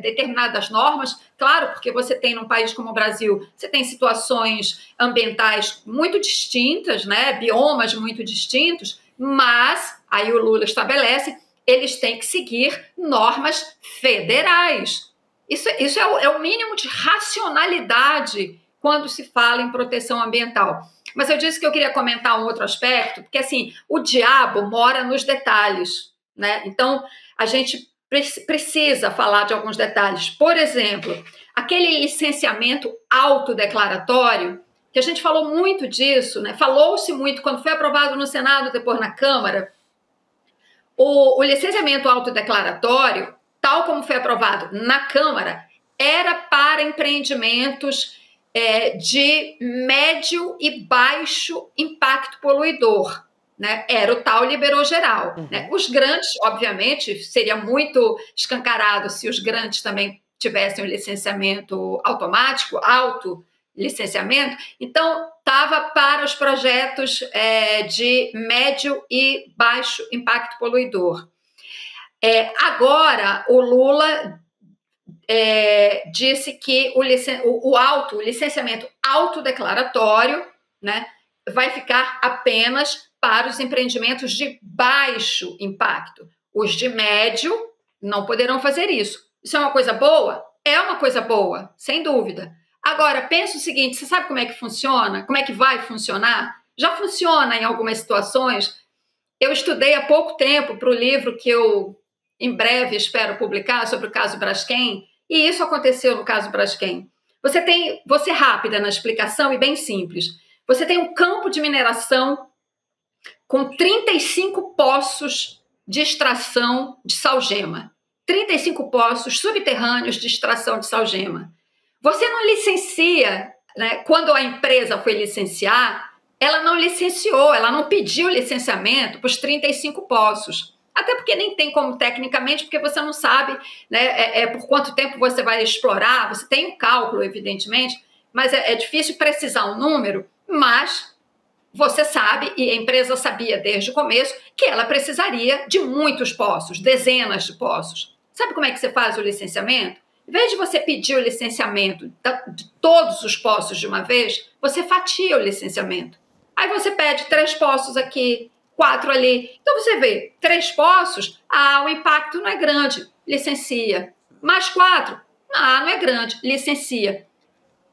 determinadas normas, claro, porque você tem num país como o Brasil, você tem situações ambientais muito distintas, né? Biomas muito distintos, mas aí o Lula estabelece, eles têm que seguir normas federais. Isso é o mínimo de racionalidade quando se fala em proteção ambiental. Mas eu disse que eu queria comentar um outro aspecto, porque assim, o diabo mora nos detalhes, né? Então, a gente precisa falar de alguns detalhes. Por exemplo, aquele licenciamento autodeclaratório, que a gente falou muito disso, né? Falou-se muito quando foi aprovado no Senado, depois na Câmara. O licenciamento autodeclaratório, tal como foi aprovado na Câmara, era para empreendimentos de médio e baixo impacto poluidor, né? Era o tal liberou geral. Né? Os grandes, obviamente, seria muito escancarado se os grandes também tivessem o licenciamento automático, autolicenciamento. Então, estava para os projetos de médio e baixo impacto poluidor. Agora, o Lula disse que o licenciamento autodeclaratório, né, vai ficar apenas para os empreendimentos de baixo impacto. Os de médio não poderão fazer isso. Isso é uma coisa boa? É uma coisa boa, sem dúvida. Agora, pensa o seguinte, você sabe como é que funciona? Como é que vai funcionar? Já funciona em algumas situações. Eu estudei há pouco tempo para o livro que eu, em breve, espero publicar sobre o caso Braskem, e isso aconteceu no caso Braskem. Vou ser rápida na explicação e bem simples. Você tem um campo de mineração com 35 poços de extração de salgema. 35 poços subterrâneos de extração de salgema. Você não licencia, né? Quando a empresa foi licenciar, ela não licenciou, ela não pediu licenciamento para os 35 poços. Até porque nem tem como tecnicamente, porque você não sabe, né, por quanto tempo você vai explorar, você tem um cálculo, evidentemente, mas é difícil precisar um número, mas você sabe, e a empresa sabia desde o começo, que ela precisaria de muitos poços, dezenas de poços. Sabe como é que você faz o licenciamento? Em vez de você pedir o licenciamento de todos os poços de uma vez, você fatia o licenciamento. Aí você pede 3 poços aqui, 4 ali. Então você vê, 3 poços, o impacto não é grande, licencia. Mais 4, não é grande, licencia.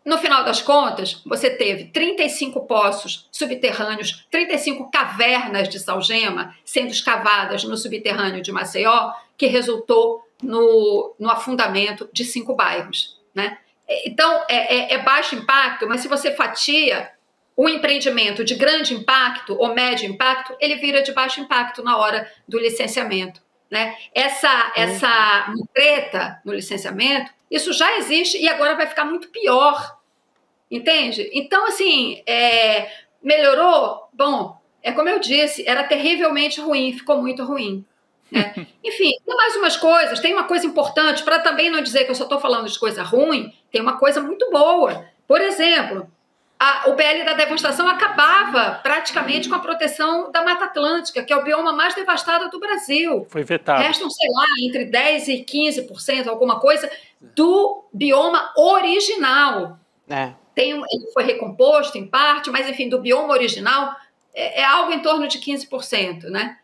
No final das contas, você teve 35 poços subterrâneos, 35 cavernas de salgema sendo escavadas no subterrâneo de Maceió, que resultou no afundamento de 5 bairros. Né? Então, é baixo impacto, mas se você fatia o empreendimento de grande impacto ou médio impacto, ele vira de baixo impacto na hora do licenciamento. Né? Essa treta no licenciamento, isso já existe e agora vai ficar muito pior. Entende? Então, assim, melhorou? Bom, como eu disse, era terrivelmente ruim, ficou muito ruim. Né? Enfim, tem mais umas coisas, tem uma coisa importante, para também não dizer que eu só estou falando de coisa ruim, tem uma coisa muito boa. Por exemplo, o PL da devastação acabava praticamente com a proteção da Mata Atlântica, que é o bioma mais devastado do Brasil. Foi vetado. Restam, sei lá, entre 10% e 15%, alguma coisa, do bioma original. Ele foi recomposto em parte, mas, enfim, do bioma original é algo em torno de 15%, né?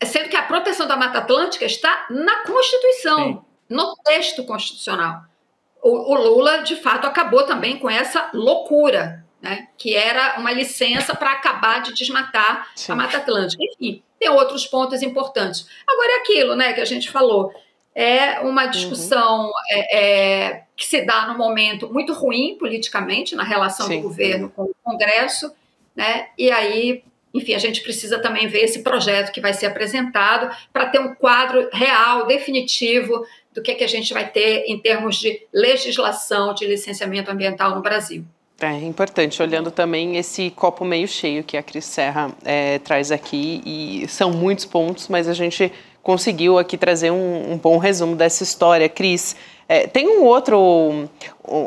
Sendo que a proteção da Mata Atlântica está na Constituição, no texto constitucional. o Lula, de fato, acabou também com essa loucura, né, que era uma licença para acabar de desmatar a Mata Atlântica. Enfim, tem outros pontos importantes. Agora é aquilo, né, que a gente falou, é uma discussão que se dá num momento muito ruim politicamente, na relação do governo com o Congresso, né, e aí, enfim, a gente precisa também ver esse projeto que vai ser apresentado para ter um quadro real, definitivo, do que a gente vai ter em termos de legislação de licenciamento ambiental no Brasil. É importante, olhando também esse copo meio cheio que a Cris Serra traz aqui, e são muitos pontos, mas a gente conseguiu aqui trazer um bom resumo dessa história. Cris, tem um outro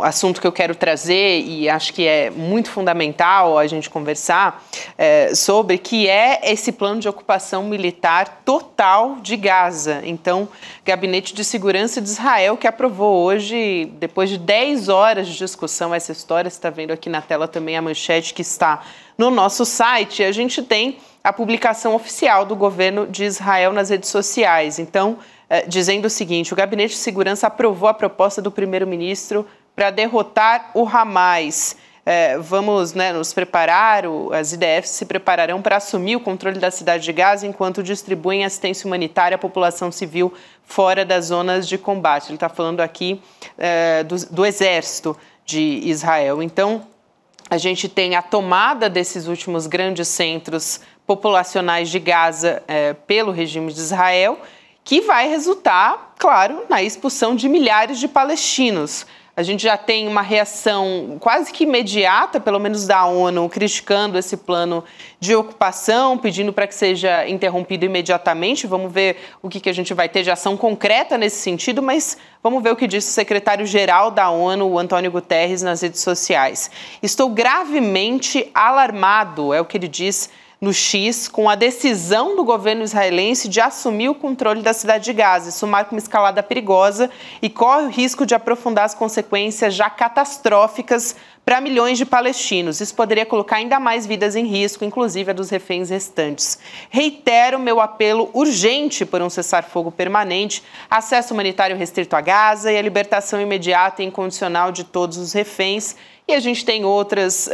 assunto que eu quero trazer e acho que é muito fundamental a gente conversar sobre, que é esse plano de ocupação militar total de Gaza. Então, o Gabinete de Segurança de Israel, que aprovou hoje, depois de 10 horas de discussão, essa história, você está vendo aqui na tela também a manchete que está no nosso site, a gente tem a publicação oficial do governo de Israel nas redes sociais. Então, dizendo o seguinte: o Gabinete de Segurança aprovou a proposta do primeiro-ministro para derrotar o Hamas. Vamos nos preparar, as IDFs se prepararão para assumir o controle da cidade de Gaza enquanto distribuem assistência humanitária à população civil fora das zonas de combate. Ele está falando aqui do exército de Israel. Então, a gente tem a tomada desses últimos grandes centros populacionais de Gaza pelo regime de Israel, que vai resultar, claro, na expulsão de milhares de palestinos. A gente já tem uma reação quase que imediata, pelo menos da ONU, criticando esse plano de ocupação, pedindo para que seja interrompido imediatamente. Vamos ver o que a gente vai ter de ação concreta nesse sentido, mas vamos ver o que disse o secretário-geral da ONU, o Antônio Guterres, nas redes sociais. Estou gravemente alarmado, é o que ele diz no X, com a decisão do governo israelense de assumir o controle da cidade de Gaza. Isso marca uma escalada perigosa e corre o risco de aprofundar as consequências já catastróficas para milhões de palestinos. Isso poderia colocar ainda mais vidas em risco, inclusive a dos reféns restantes. Reitero meu apelo urgente por um cessar-fogo permanente, acesso humanitário restrito a Gaza e a libertação imediata e incondicional de todos os reféns. E a gente tem outros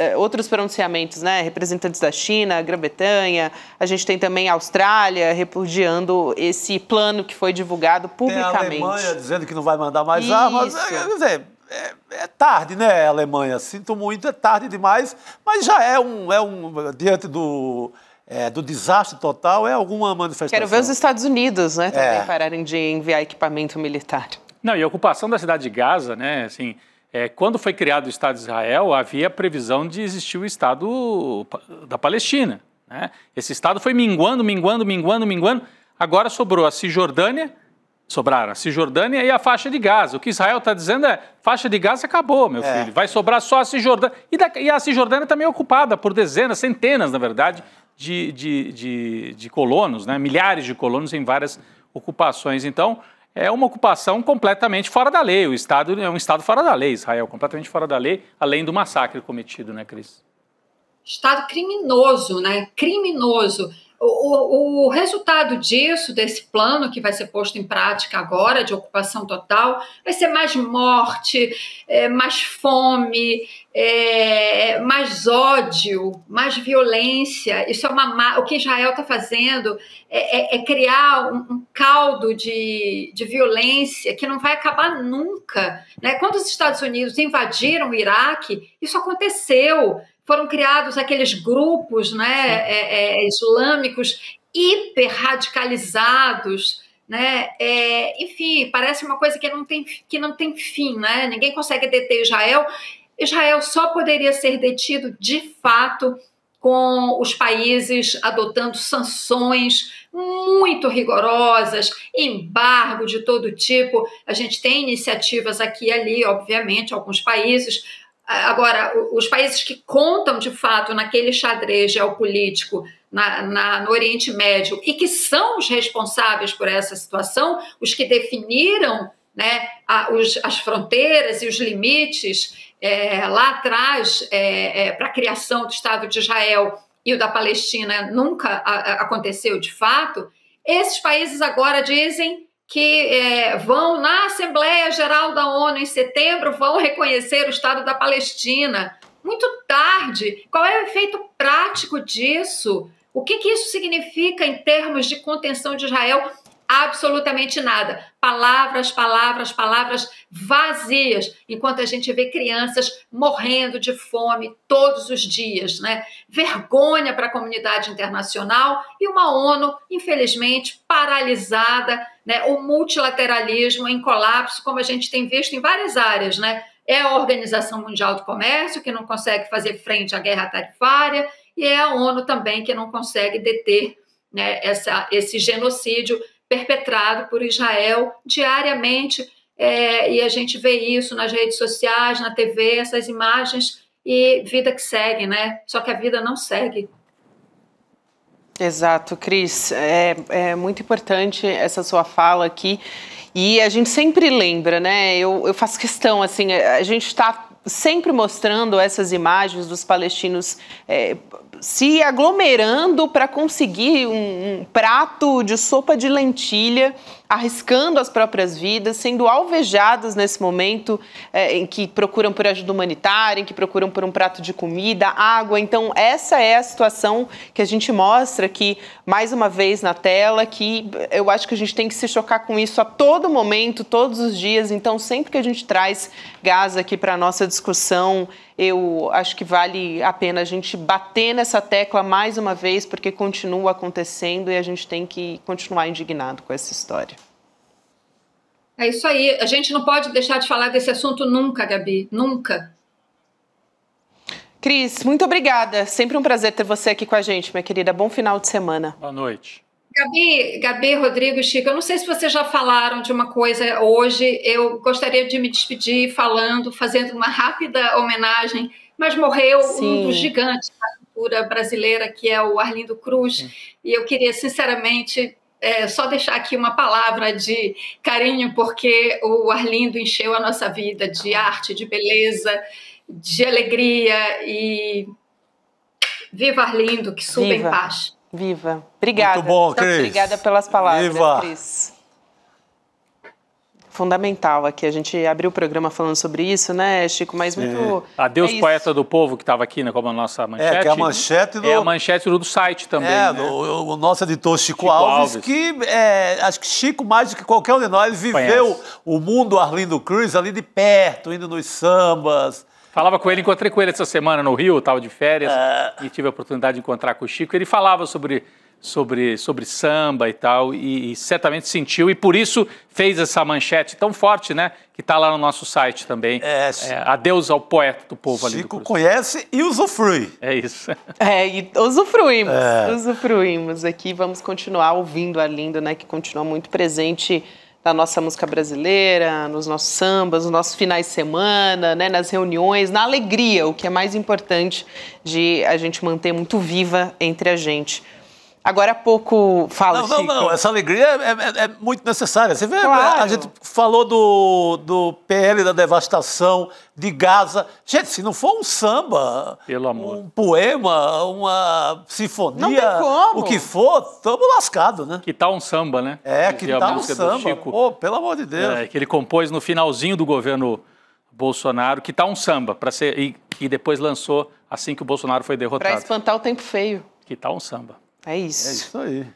pronunciamentos, né? Representantes da China, Grã-Bretanha, a gente tem também a Austrália repudiando esse plano que foi divulgado publicamente. Tem a Alemanha dizendo que não vai mandar mais armas. Quer dizer, é tarde, né, Alemanha? Sinto muito, é tarde demais, mas já diante do desastre total, é alguma manifestação. Quero ver os Estados Unidos, né, também pararem de enviar equipamento militar. Não, e a ocupação da cidade de Gaza, né, assim... quando foi criado o Estado de Israel, havia previsão de existir o Estado da Palestina, né? Esse Estado foi minguando. Agora sobraram a Cisjordânia e a faixa de Gaza. O que Israel está dizendo é, faixa de Gaza acabou, meu filho. Vai sobrar só a Cisjordânia. E a Cisjordânia também é ocupada por dezenas, centenas, na verdade, de colonos, né? Milhares de colonos em várias ocupações. Então, é uma ocupação completamente fora da lei. O Estado é um Estado fora da lei, Israel, completamente fora da lei, além do massacre cometido, né, Cris? Estado criminoso, né? Criminoso. O resultado disso, desse plano que vai ser posto em prática agora, de ocupação total, vai ser mais morte, mais fome, mais ódio, mais violência. Isso o que Israel está fazendo é criar um caldo de violência que não vai acabar nunca, né? Quando os Estados Unidos invadiram o Iraque, isso aconteceu. Foram criados aqueles grupos, né, islâmicos hiper radicalizados, né? Enfim, parece uma coisa que não tem fim, né? Ninguém consegue deter Israel. Israel só poderia ser detido de fato com os países adotando sanções muito rigorosas, embargo de todo tipo. A gente tem iniciativas aqui e ali, obviamente, alguns países. Agora, os países que contam, de fato, naquele xadrez geopolítico no Oriente Médio e que são os responsáveis por essa situação, os que definiram, né, as fronteiras e os limites lá atrás para a criação do Estado de Israel e o da Palestina nunca aconteceu de fato, esses países agora dizem que vão na Assembleia Geral da ONU em setembro, vão reconhecer o Estado da Palestina. Muito tarde. Qual é o efeito prático disso? O que isso significa em termos de contenção de Israel? Absolutamente nada. Palavras, palavras, palavras vazias, enquanto a gente vê crianças morrendo de fome todos os dias, né? Vergonha para a comunidade internacional e uma ONU, infelizmente, paralisada, né? O multilateralismo em colapso, como a gente tem visto em várias áreas, né? É a Organização Mundial do Comércio, que não consegue fazer frente à guerra tarifária, e é a ONU também, que não consegue deter, né, esse genocídio perpetrado por Israel diariamente, e a gente vê isso nas redes sociais, na TV, essas imagens, e vida que segue, né? Só que a vida não segue. Exato, Cris. É muito importante essa sua fala aqui, e a gente sempre lembra, né? Eu faço questão, assim, a gente está sempre mostrando essas imagens dos palestinos se aglomerando para conseguir um prato de sopa de lentilha, arriscando as próprias vidas, sendo alvejados nesse momento em que procuram por ajuda humanitária, em que procuram por um prato de comida, água. Então, essa é a situação que a gente mostra aqui, mais uma vez na tela, que eu acho que a gente tem que se chocar com isso a todo momento, todos os dias. Então, sempre que a gente traz Gaza aqui para a nossa discussão, eu acho que vale a pena a gente bater nessa tecla mais uma vez, porque continua acontecendo e a gente tem que continuar indignado com essa história. É isso aí. A gente não pode deixar de falar desse assunto nunca, Gabi. Nunca. Cris, muito obrigada. Sempre um prazer ter você aqui com a gente, minha querida. Bom final de semana. Boa noite. Gabi, Rodrigo, Chico, eu não sei se vocês já falaram de uma coisa hoje. Eu gostaria de me despedir fazendo uma rápida homenagem, mas morreu um dos gigantes da cultura brasileira, que é o Arlindo Cruz, e eu queria, sinceramente, só deixar aqui uma palavra de carinho, porque o Arlindo encheu a nossa vida de arte, de beleza, de alegria, e viva Arlindo, que suba em paz. Viva. Obrigada. Muito bom, Cris. Obrigada pelas palavras, Viva. Cris. Fundamental aqui. A gente abriu o programa falando sobre isso, né, Chico? Mas muito... Adeus, poeta do povo, que estava aqui, né, como a nossa manchete. Que é a manchete do... É a manchete do site também, né? O nosso editor Chico Alves, que acho que Chico, mais do que qualquer um de nós, viveu o mundo Arlindo Cruz ali de perto, indo nos sambas. Falava com ele, encontrei com ele essa semana no Rio, estava de férias, e tive a oportunidade de encontrar com o Chico. Ele falava sobre samba e tal, e certamente sentiu, e por isso fez essa manchete tão forte, né? Que está lá no nosso site também. Adeus ao poeta do povo ali. Chico conhece e usufrui. É isso. E usufruímos aqui. Vamos continuar ouvindo Arlindo, né? Que continua muito presente na nossa música brasileira, nos nossos sambas, nos nossos finais de semana, né, nas reuniões, na alegria, o que é mais importante de a gente manter muito viva entre a gente. Agora há pouco fala, Chico. Não, essa alegria é muito necessária. Você vê, claro. A gente falou do PL da devastação de Gaza. Gente, se não for um samba, pelo amor, um poema, uma sinfonia, não tem como. O que for, estamos lascados, né? Que tal um samba, né? Que tal um samba. Chico, pô, pelo amor de Deus. Que ele compôs no finalzinho do governo Bolsonaro, que tal um samba, para ser e depois lançou assim que o Bolsonaro foi derrotado. Para espantar o tempo feio. Que tal um samba. É isso. É isso aí.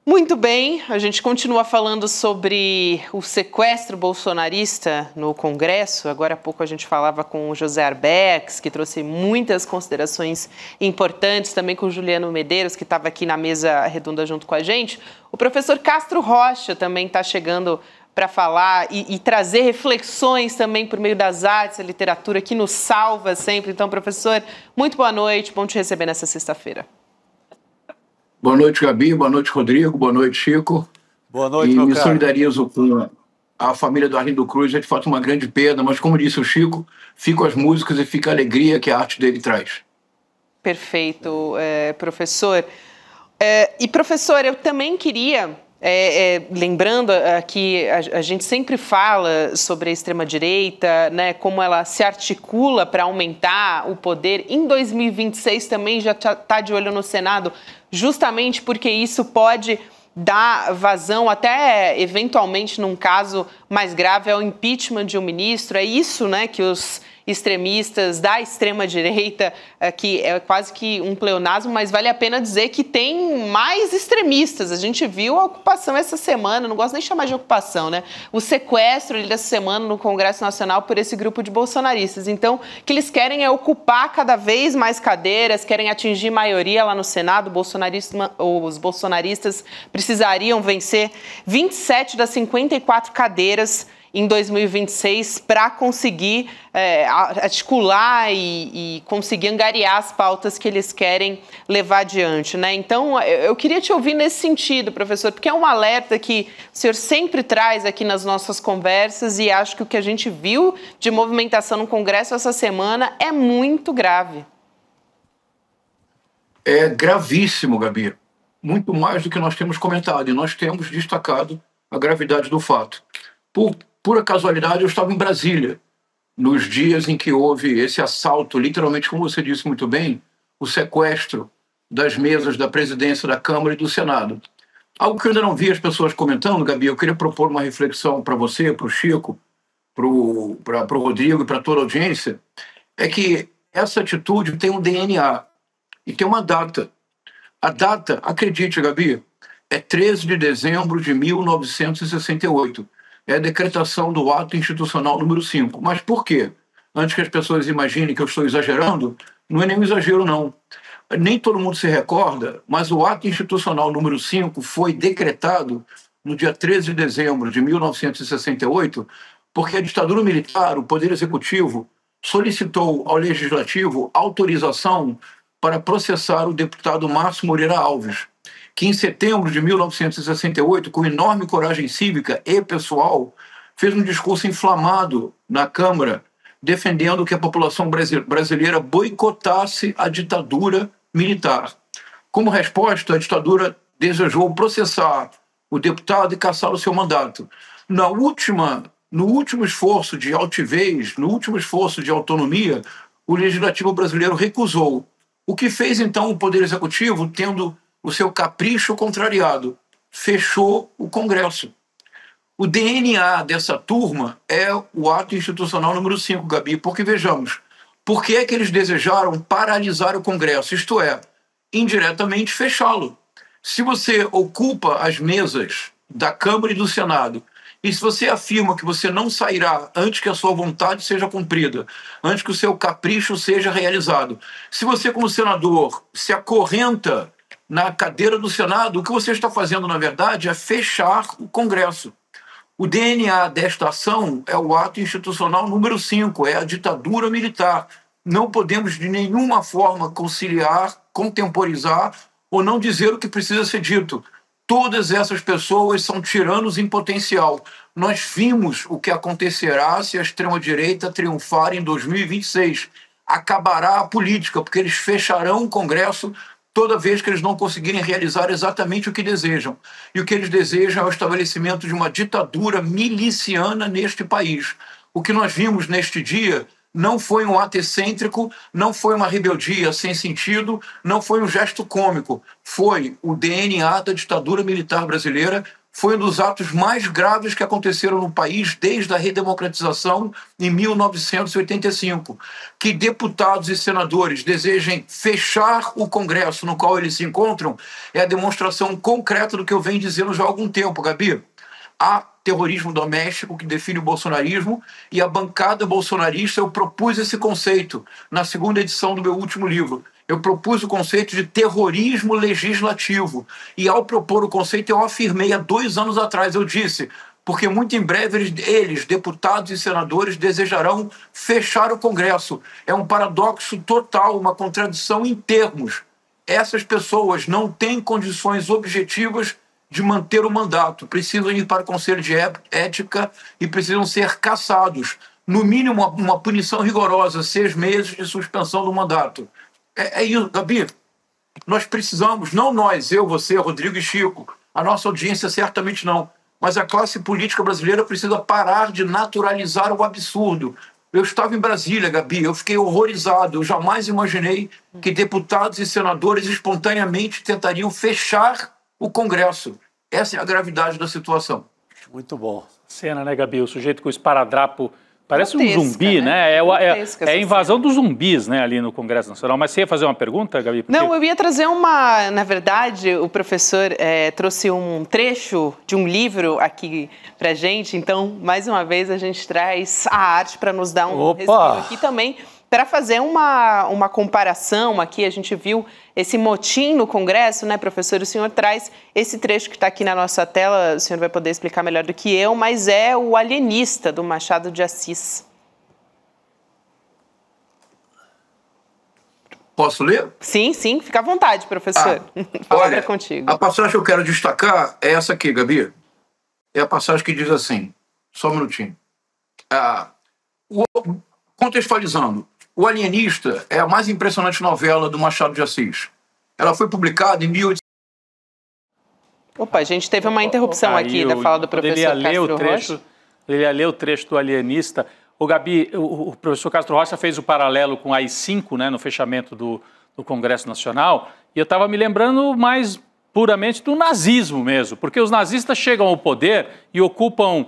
Muito bem, a gente continua falando sobre o sequestro bolsonarista no Congresso. Agora há pouco a gente falava com o José Arbex, que trouxe muitas considerações importantes, também com o Juliano Medeiros, que estava aqui na mesa redonda junto com a gente. O professor Castro Rocha também está chegando para falar e trazer reflexões também por meio das artes, a literatura, que nos salva sempre. Então, professor, muito boa noite, bom te receber nessa sexta-feira. Boa noite, Gabi. Boa noite, Rodrigo. Boa noite, Chico. Boa noite, meu cara. E me solidarizo com a família do Arlindo Cruz é de fato uma grande perda, mas como disse o Chico, ficam as músicas e fica a alegria que a arte dele traz. Perfeito, professor. E professor, eu também queria, lembrando que a gente sempre fala sobre a extrema-direita, né, como ela se articula para aumentar o poder. Em 2026 também já está de olho no Senado, justamente porque isso pode dar vazão até, eventualmente, num caso mais grave, ao impeachment de um ministro. É isso, né, que os extremistas da extrema-direita, que é quase que um pleonasmo, mas vale a pena dizer que tem mais extremistas. A gente viu a ocupação essa semana, não gosto nem de chamar de ocupação, né? O sequestro dessa semana no Congresso Nacional por esse grupo de bolsonaristas. Então, o que eles querem é ocupar cada vez mais cadeiras, querem atingir maioria lá no Senado. Os bolsonaristas precisariam vencer 27 das 54 cadeiras em 2026 para conseguir articular e conseguir angariar as pautas que eles querem levar adiante, né? Então, eu queria te ouvir nesse sentido, professor, porque é um alerta que o senhor sempre traz aqui nas nossas conversas e acho que o que a gente viu de movimentação no Congresso essa semana é muito grave. É gravíssimo, Gabi. Muito mais do que nós temos comentado, e nós temos destacado a gravidade do fato. Por pura casualidade, eu estava em Brasília, nos dias em que houve esse assalto, literalmente, como você disse muito bem, o sequestro das mesas da presidência da Câmara e do Senado. Algo que eu ainda não vi as pessoas comentando, Gabi, eu queria propor uma reflexão para você, para o Chico, para o Rodrigo e para toda a audiência, é que essa atitude tem um DNA e tem uma data. A data, acredite, Gabi, é 13 de dezembro de 1968. É a decretação do ato institucional número 5. Mas por quê? Antes que as pessoas imaginem que eu estou exagerando, não é nenhum exagero, não. Nem todo mundo se recorda, mas o ato institucional número 5 foi decretado no dia 13 de dezembro de 1968, porque a ditadura militar, o Poder Executivo, solicitou ao Legislativo autorização para processar o deputado Márcio Moreira Alves, que em setembro de 1968, com enorme coragem cívica e pessoal, fez um discurso inflamado na Câmara, defendendo que a população brasileira boicotasse a ditadura militar. Como resposta, a ditadura desejou processar o deputado e cassar o seu mandato. No último esforço de altivez, no último esforço de autonomia, o Legislativo brasileiro recusou. O que fez, então, o Poder Executivo, tendo o seu capricho contrariado, fechou o Congresso. O DNA dessa turma é o ato institucional número 5, Gabi, porque vejamos, por que é que eles desejaram paralisar o Congresso? Isto é, indiretamente fechá-lo. Se você ocupa as mesas da Câmara e do Senado, e se você afirma que você não sairá antes que a sua vontade seja cumprida, antes que o seu capricho seja realizado, se você, como senador, se acorrenta na cadeira do Senado, o que você está fazendo, na verdade, é fechar o Congresso. O DNA desta ação é o ato institucional número 5, é a ditadura militar. Não podemos de nenhuma forma conciliar, contemporizar ou não dizer o que precisa ser dito. Todas essas pessoas são tiranos em potencial. Nós vimos o que acontecerá se a extrema-direita triunfar em 2026. Acabará a política, porque eles fecharão o Congresso toda vez que eles não conseguirem realizar exatamente o que desejam. E o que eles desejam é o estabelecimento de uma ditadura miliciana neste país. O que nós vimos neste dia não foi um ato excêntrico, não foi uma rebeldia sem sentido, não foi um gesto cômico. Foi o DNA da ditadura militar brasileira, foi um dos atos mais graves que aconteceram no país desde a redemocratização em 1985. Que deputados e senadores desejem fechar o Congresso no qual eles se encontram é a demonstração concreta do que eu venho dizendo já há algum tempo, Gabi. Há terrorismo doméstico que define o bolsonarismo e a bancada bolsonarista, eu propus esse conceito na segunda edição do meu último livro. Eu propus o conceito de terrorismo legislativo. E ao propor o conceito, eu afirmei há 2 anos atrás, eu disse, porque muito em breve eles, deputados e senadores, desejarão fechar o Congresso. É um paradoxo total, uma contradição em termos. Essas pessoas não têm condições objetivas de manter o mandato, precisam ir para o Conselho de Ética e precisam ser cassados. No mínimo, uma punição rigorosa, 6 meses de suspensão do mandato. É isso, Gabi. Nós precisamos, não nós, eu, você, Rodrigo e Chico, a nossa audiência certamente não, mas a classe política brasileira precisa parar de naturalizar o absurdo. Eu estava em Brasília, Gabi, eu fiquei horrorizado. Eu jamais imaginei que deputados e senadores espontaneamente tentariam fechar o Congresso. Essa é a gravidade da situação. Muito bom. Cena, né, Gabi? O sujeito com o esparadrapo parece Grotesca, um zumbi, né? É a invasão dos zumbis, né, ali no Congresso Nacional. Mas você ia fazer uma pergunta, Gabi? Porque... Não, eu ia trazer na verdade, o professor trouxe um trecho de um livro aqui pra gente, então, mais uma vez, a gente traz a arte para nos dar um respiro aqui também, para fazer uma comparação aqui. A gente viu esse motim no Congresso, né, professor? O senhor traz esse trecho que está aqui na nossa tela, o senhor vai poder explicar melhor do que eu, mas é o Alienista, do Machado de Assis. Posso ler? Sim, fica à vontade, professor. A palavra é contigo. A passagem que eu quero destacar é essa aqui, Gabi. É a passagem que diz assim, só um minutinho. Contextualizando, O Alienista é a mais impressionante novela do Machado de Assis. Ela foi publicada em 1800. Opa, a gente teve uma interrupção aqui da fala do professor Castro Rocha. Ele ia ler o trecho do Alienista. Gabi, o professor Castro Rocha fez o paralelo com a AI-5, né, no fechamento do Congresso Nacional, e eu estava me lembrando mais puramente do nazismo mesmo, porque os nazistas chegam ao poder e ocupam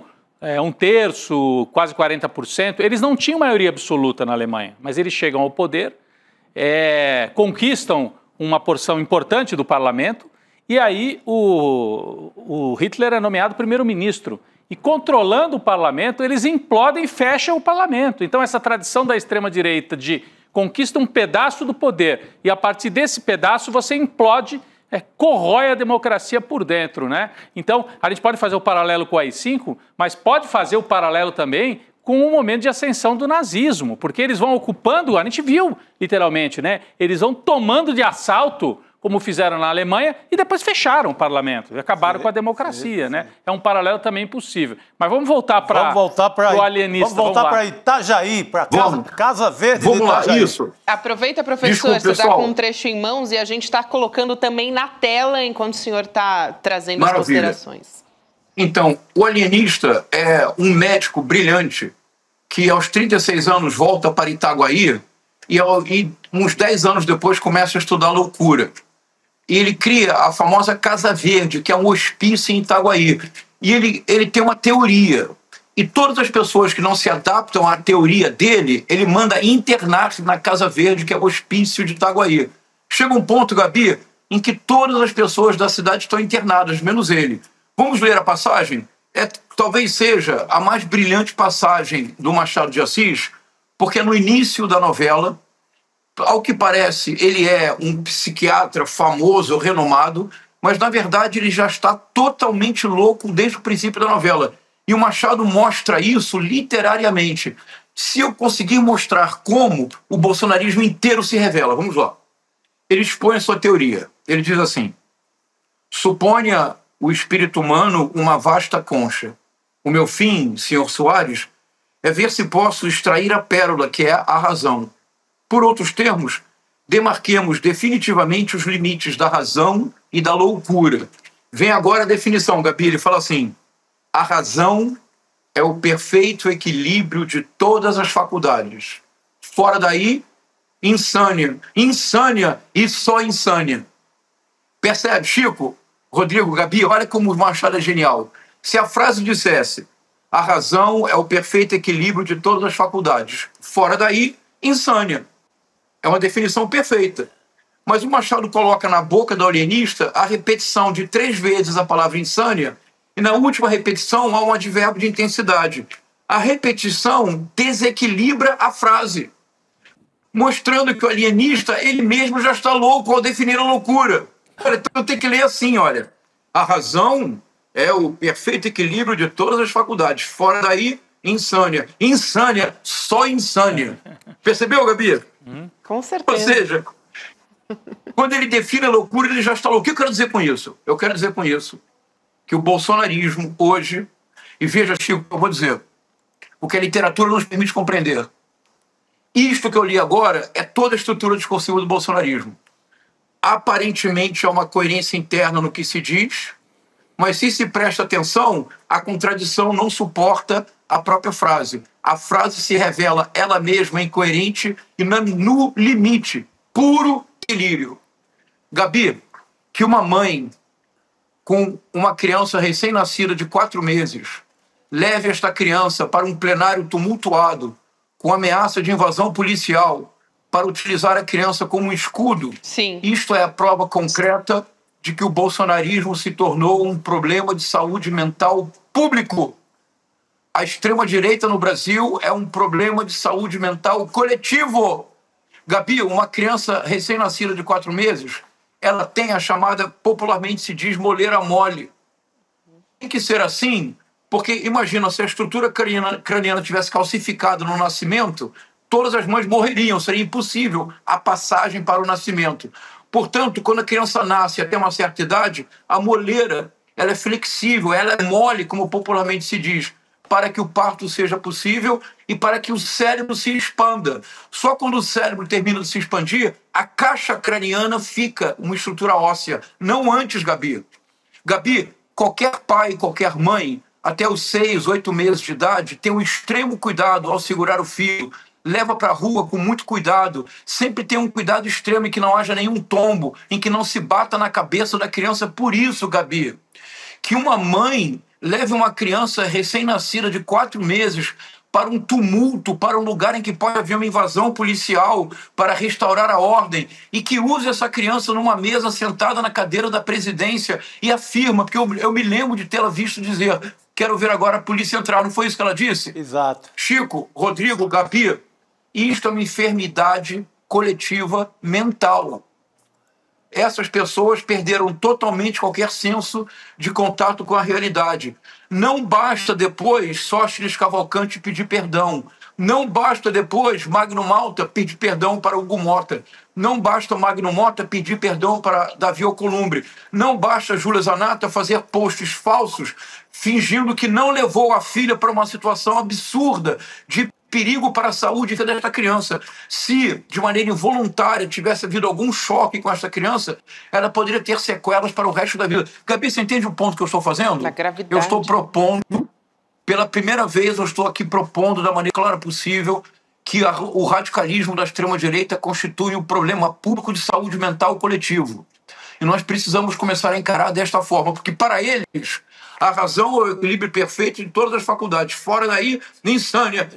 um terço, quase 40%. Eles não tinham maioria absoluta na Alemanha, mas eles chegam ao poder, conquistam uma porção importante do parlamento, e aí o Hitler é nomeado primeiro-ministro. E controlando o parlamento, eles implodem e fecham o parlamento. Então essa tradição da extrema-direita de conquista um pedaço do poder e a partir desse pedaço você implode, corrói a democracia por dentro, né? Então a gente pode fazer o paralelo com o AI-5, mas pode fazer o paralelo também com o momento de ascensão do nazismo, porque eles vão ocupando, a gente viu literalmente, né? Eles vão tomando de assalto, como fizeram na Alemanha, e depois fecharam o parlamento, e acabaram com a democracia, né? É um paralelo também possível. Mas vamos voltar para o Alienista. Vamos voltar para Itajaí, para Casa Verde de Itajaí. Vamos lá, isso. Aproveita, professor, você está com um trecho em mãos e a gente está colocando também na tela enquanto o senhor está trazendo as considerações. Então, o Alienista é um médico brilhante que aos 36 anos volta para Itaguaí e uns 10 anos depois começa a estudar loucura. E ele cria a famosa Casa Verde, que é um hospício em Itaguaí. E ele tem uma teoria. E todas as pessoas que não se adaptam à teoria dele, ele manda internar na Casa Verde, que é o hospício de Itaguaí. Chega um ponto, Gabi, em que todas as pessoas da cidade estão internadas, menos ele. Vamos ler a passagem? Talvez seja a mais brilhante passagem do Machado de Assis, porque no início da novela, ao que parece, ele é um psiquiatra famoso, renomado, mas, na verdade, ele já está totalmente louco desde o princípio da novela. E o Machado mostra isso literariamente. Se eu conseguir mostrar como o bolsonarismo inteiro se revela, vamos lá. Ele expõe a sua teoria. Ele diz assim: suponha o espírito humano uma vasta concha. O meu fim, senhor Soares, é ver se posso extrair a pérola que é a razão. Por outros termos, demarquemos definitivamente os limites da razão e da loucura. Vem agora a definição, Gabi. Ele fala assim: a razão é o perfeito equilíbrio de todas as faculdades. Fora daí, insânia. Insânia e só insânia. Percebe, Chico, Rodrigo, Gabi? Olha como o Machado é genial. Se a frase dissesse: a razão é o perfeito equilíbrio de todas as faculdades. Fora daí, insânia. É uma definição perfeita. Mas o Machado coloca na boca do alienista a repetição de 3 vezes a palavra insânia, e na última repetição há um advérbio de intensidade. A repetição desequilibra a frase, mostrando que o alienista, ele mesmo já está louco ao definir a loucura. Então tem que ler assim, olha. A razão é o perfeito equilíbrio de todas as faculdades. Fora daí, insânia. Insânia, só insânia. Percebeu, Gabi? Com certeza. Ou seja, quando ele define a loucura, ele já está louco. O que eu quero dizer com isso? Eu quero dizer com isso que o bolsonarismo hoje, e veja, Chico, eu vou dizer, o que a literatura nos permite compreender. Isto que eu li agora é toda a estrutura discursiva do bolsonarismo. Aparentemente há uma coerência interna no que se diz, mas se se presta atenção, a contradição não suporta a própria frase. A frase se revela ela mesma incoerente e no limite, puro delírio. Gabi, que uma mãe com uma criança recém-nascida de 4 meses, leve esta criança para um plenário tumultuado, com ameaça de invasão policial, para utilizar a criança como um escudo. Sim. Isto é a prova concreta de que o bolsonarismo se tornou um problema de saúde mental público. A extrema-direita no Brasil é um problema de saúde mental coletivo. Gabi, uma criança recém-nascida de 4 meses, ela tem a chamada, popularmente se diz, moleira mole. Tem que ser assim, porque imagina, se a estrutura craniana tivesse calcificado no nascimento, todas as mães morreriam, seria impossível a passagem para o nascimento. Portanto, quando a criança nasce até uma certa idade, a moleira ela é flexível, ela é mole, como popularmente se diz, para que o parto seja possível e para que o cérebro se expanda. Só quando o cérebro termina de se expandir, a caixa craniana fica uma estrutura óssea. Não antes, Gabi. Gabi, qualquer pai, qualquer mãe, até os 6, 8 meses de idade, tem um extremo cuidado ao segurar o filho, leva para a rua com muito cuidado, sempre tem um cuidado extremo em que não haja nenhum tombo, em que não se bata na cabeça da criança. Por isso, Gabi, que uma mãe leve uma criança recém-nascida de 4 meses para um tumulto, para um lugar em que pode haver uma invasão policial, para restaurar a ordem, e que use essa criança numa mesa sentada na cadeira da presidência e afirma, porque eu me lembro de tê-la visto dizer, quero ver agora a polícia entrar, não foi isso que ela disse? Exato. Chico, Rodrigo, Gabi, isto é uma enfermidade coletiva mental. Essas pessoas perderam totalmente qualquer senso de contato com a realidade. Não basta depois Sóstenes Cavalcante pedir perdão. Não basta depois Magno Malta pedir perdão para Hugo Mota. Não basta Magno Mota pedir perdão para Davi Alcolumbre. Não basta Júlia Zanata fazer posts falsos fingindo que não levou a filha para uma situação absurda de perigo para a saúde desta criança. Se, de maneira involuntária, tivesse havido algum choque com esta criança, ela poderia ter sequelas para o resto da vida. Gabi, você entende o ponto que eu estou fazendo? Na gravidade. Eu estou propondo, pela primeira vez, eu estou aqui propondo da maneira clara possível que o radicalismo da extrema-direita constitui um problema público de saúde mental coletivo. E nós precisamos começar a encarar desta forma, porque para eles a razão é o equilíbrio perfeito de todas as faculdades. Fora daí, insânia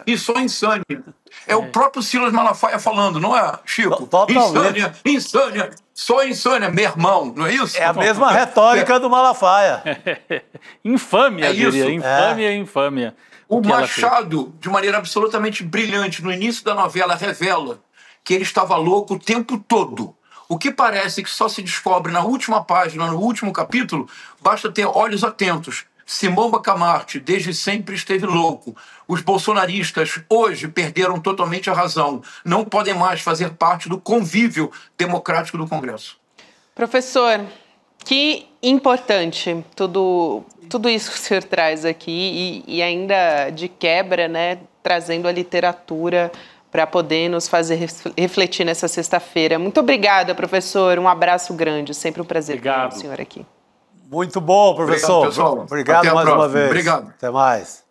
e só insânia. É o próprio Silas Malafaia falando, não é, Chico? Totalmente. Insânia, só insânia, meu irmão, não é isso? É a mesma retórica do Malafaia. Infâmia, É isso. diria. Infâmia, infâmia. O que ela Machado, de maneira absolutamente brilhante, no início da novela, revela que ele estava louco o tempo todo. O que parece que só se descobre na última página, no último capítulo, basta ter olhos atentos. Simão Bacamarte, desde sempre esteve louco. Os bolsonaristas hoje perderam totalmente a razão. Não podem mais fazer parte do convívio democrático do Congresso. Professor, que importante tudo isso que o senhor traz aqui e ainda de quebra, né, trazendo a literatura para poder nos fazer refletir nessa sexta-feira. Muito obrigada, professor. Um abraço grande. Sempre um prazer ter o senhor aqui. Muito bom, professor. Obrigado, pessoal. Obrigado mais uma vez. Obrigado. Até mais.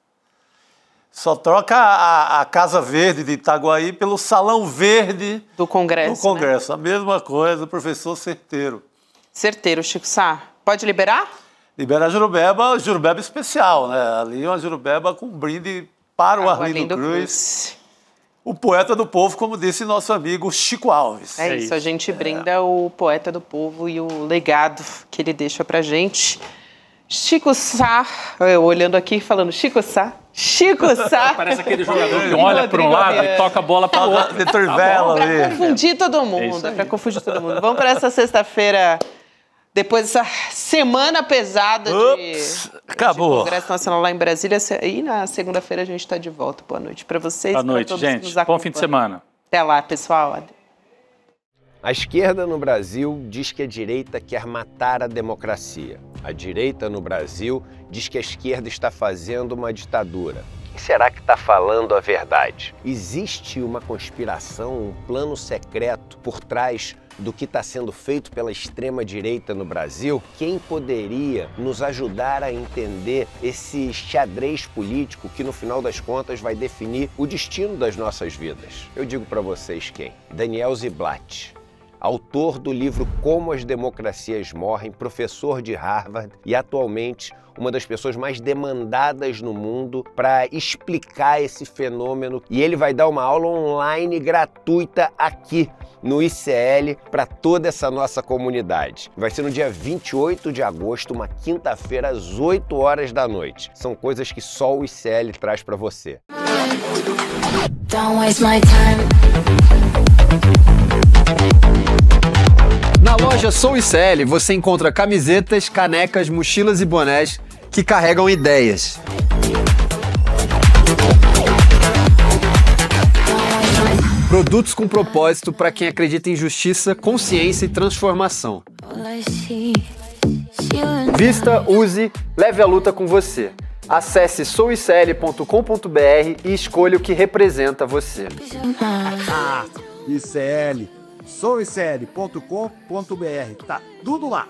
Só troca a Casa Verde de Itaguaí pelo Salão Verde do Congresso. Do Congresso. Né? A mesma coisa, professor certeiro. Certeiro, Chico Sá. Pode liberar? Libera a jurubeba especial, né? Ali uma jurubeba com brinde para o Arlindo Cruz. O poeta do povo, como disse nosso amigo Chico Alves. É isso, a gente brinda o poeta do povo e o legado que ele deixa pra gente. Chico Sá, olhando aqui falando Chico Sá. Parece aquele jogador que olha para um lado e toca a bola para o outro. De trivela ali. Pra confundir todo mundo, Vamos para essa sexta-feira, depois dessa semana pesada acabou. de Congresso Nacional lá em Brasília. E na segunda-feira a gente está de volta. Boa noite para vocês. Boa noite, gente. Bom fim de semana. Até lá, pessoal. A esquerda no Brasil diz que a direita quer matar a democracia. A direita no Brasil diz que a esquerda está fazendo uma ditadura. Quem será que está falando a verdade? Existe uma conspiração, um plano secreto por trás do que está sendo feito pela extrema-direita no Brasil? Quem poderia nos ajudar a entender esse xadrez político que, no final das contas, vai definir o destino das nossas vidas? Eu digo para vocês quem? Daniel Ziblatt, autor do livro Como as Democracias Morrem, professor de Harvard e atualmente uma das pessoas mais demandadas no mundo para explicar esse fenômeno. E ele vai dar uma aula online gratuita aqui no ICL para toda essa nossa comunidade. Vai ser no dia 28 de agosto, uma quinta-feira, às 8 horas da noite. São coisas que só o ICL traz para você. Na loja Sou ICL você encontra camisetas, canecas, mochilas e bonés que carregam ideias. Produtos com propósito para quem acredita em justiça, consciência e transformação. Vista, use, leve a luta com você. Acesse souicl.com.br e escolha o que representa você. ICL, souicl.com.br, tá tudo lá.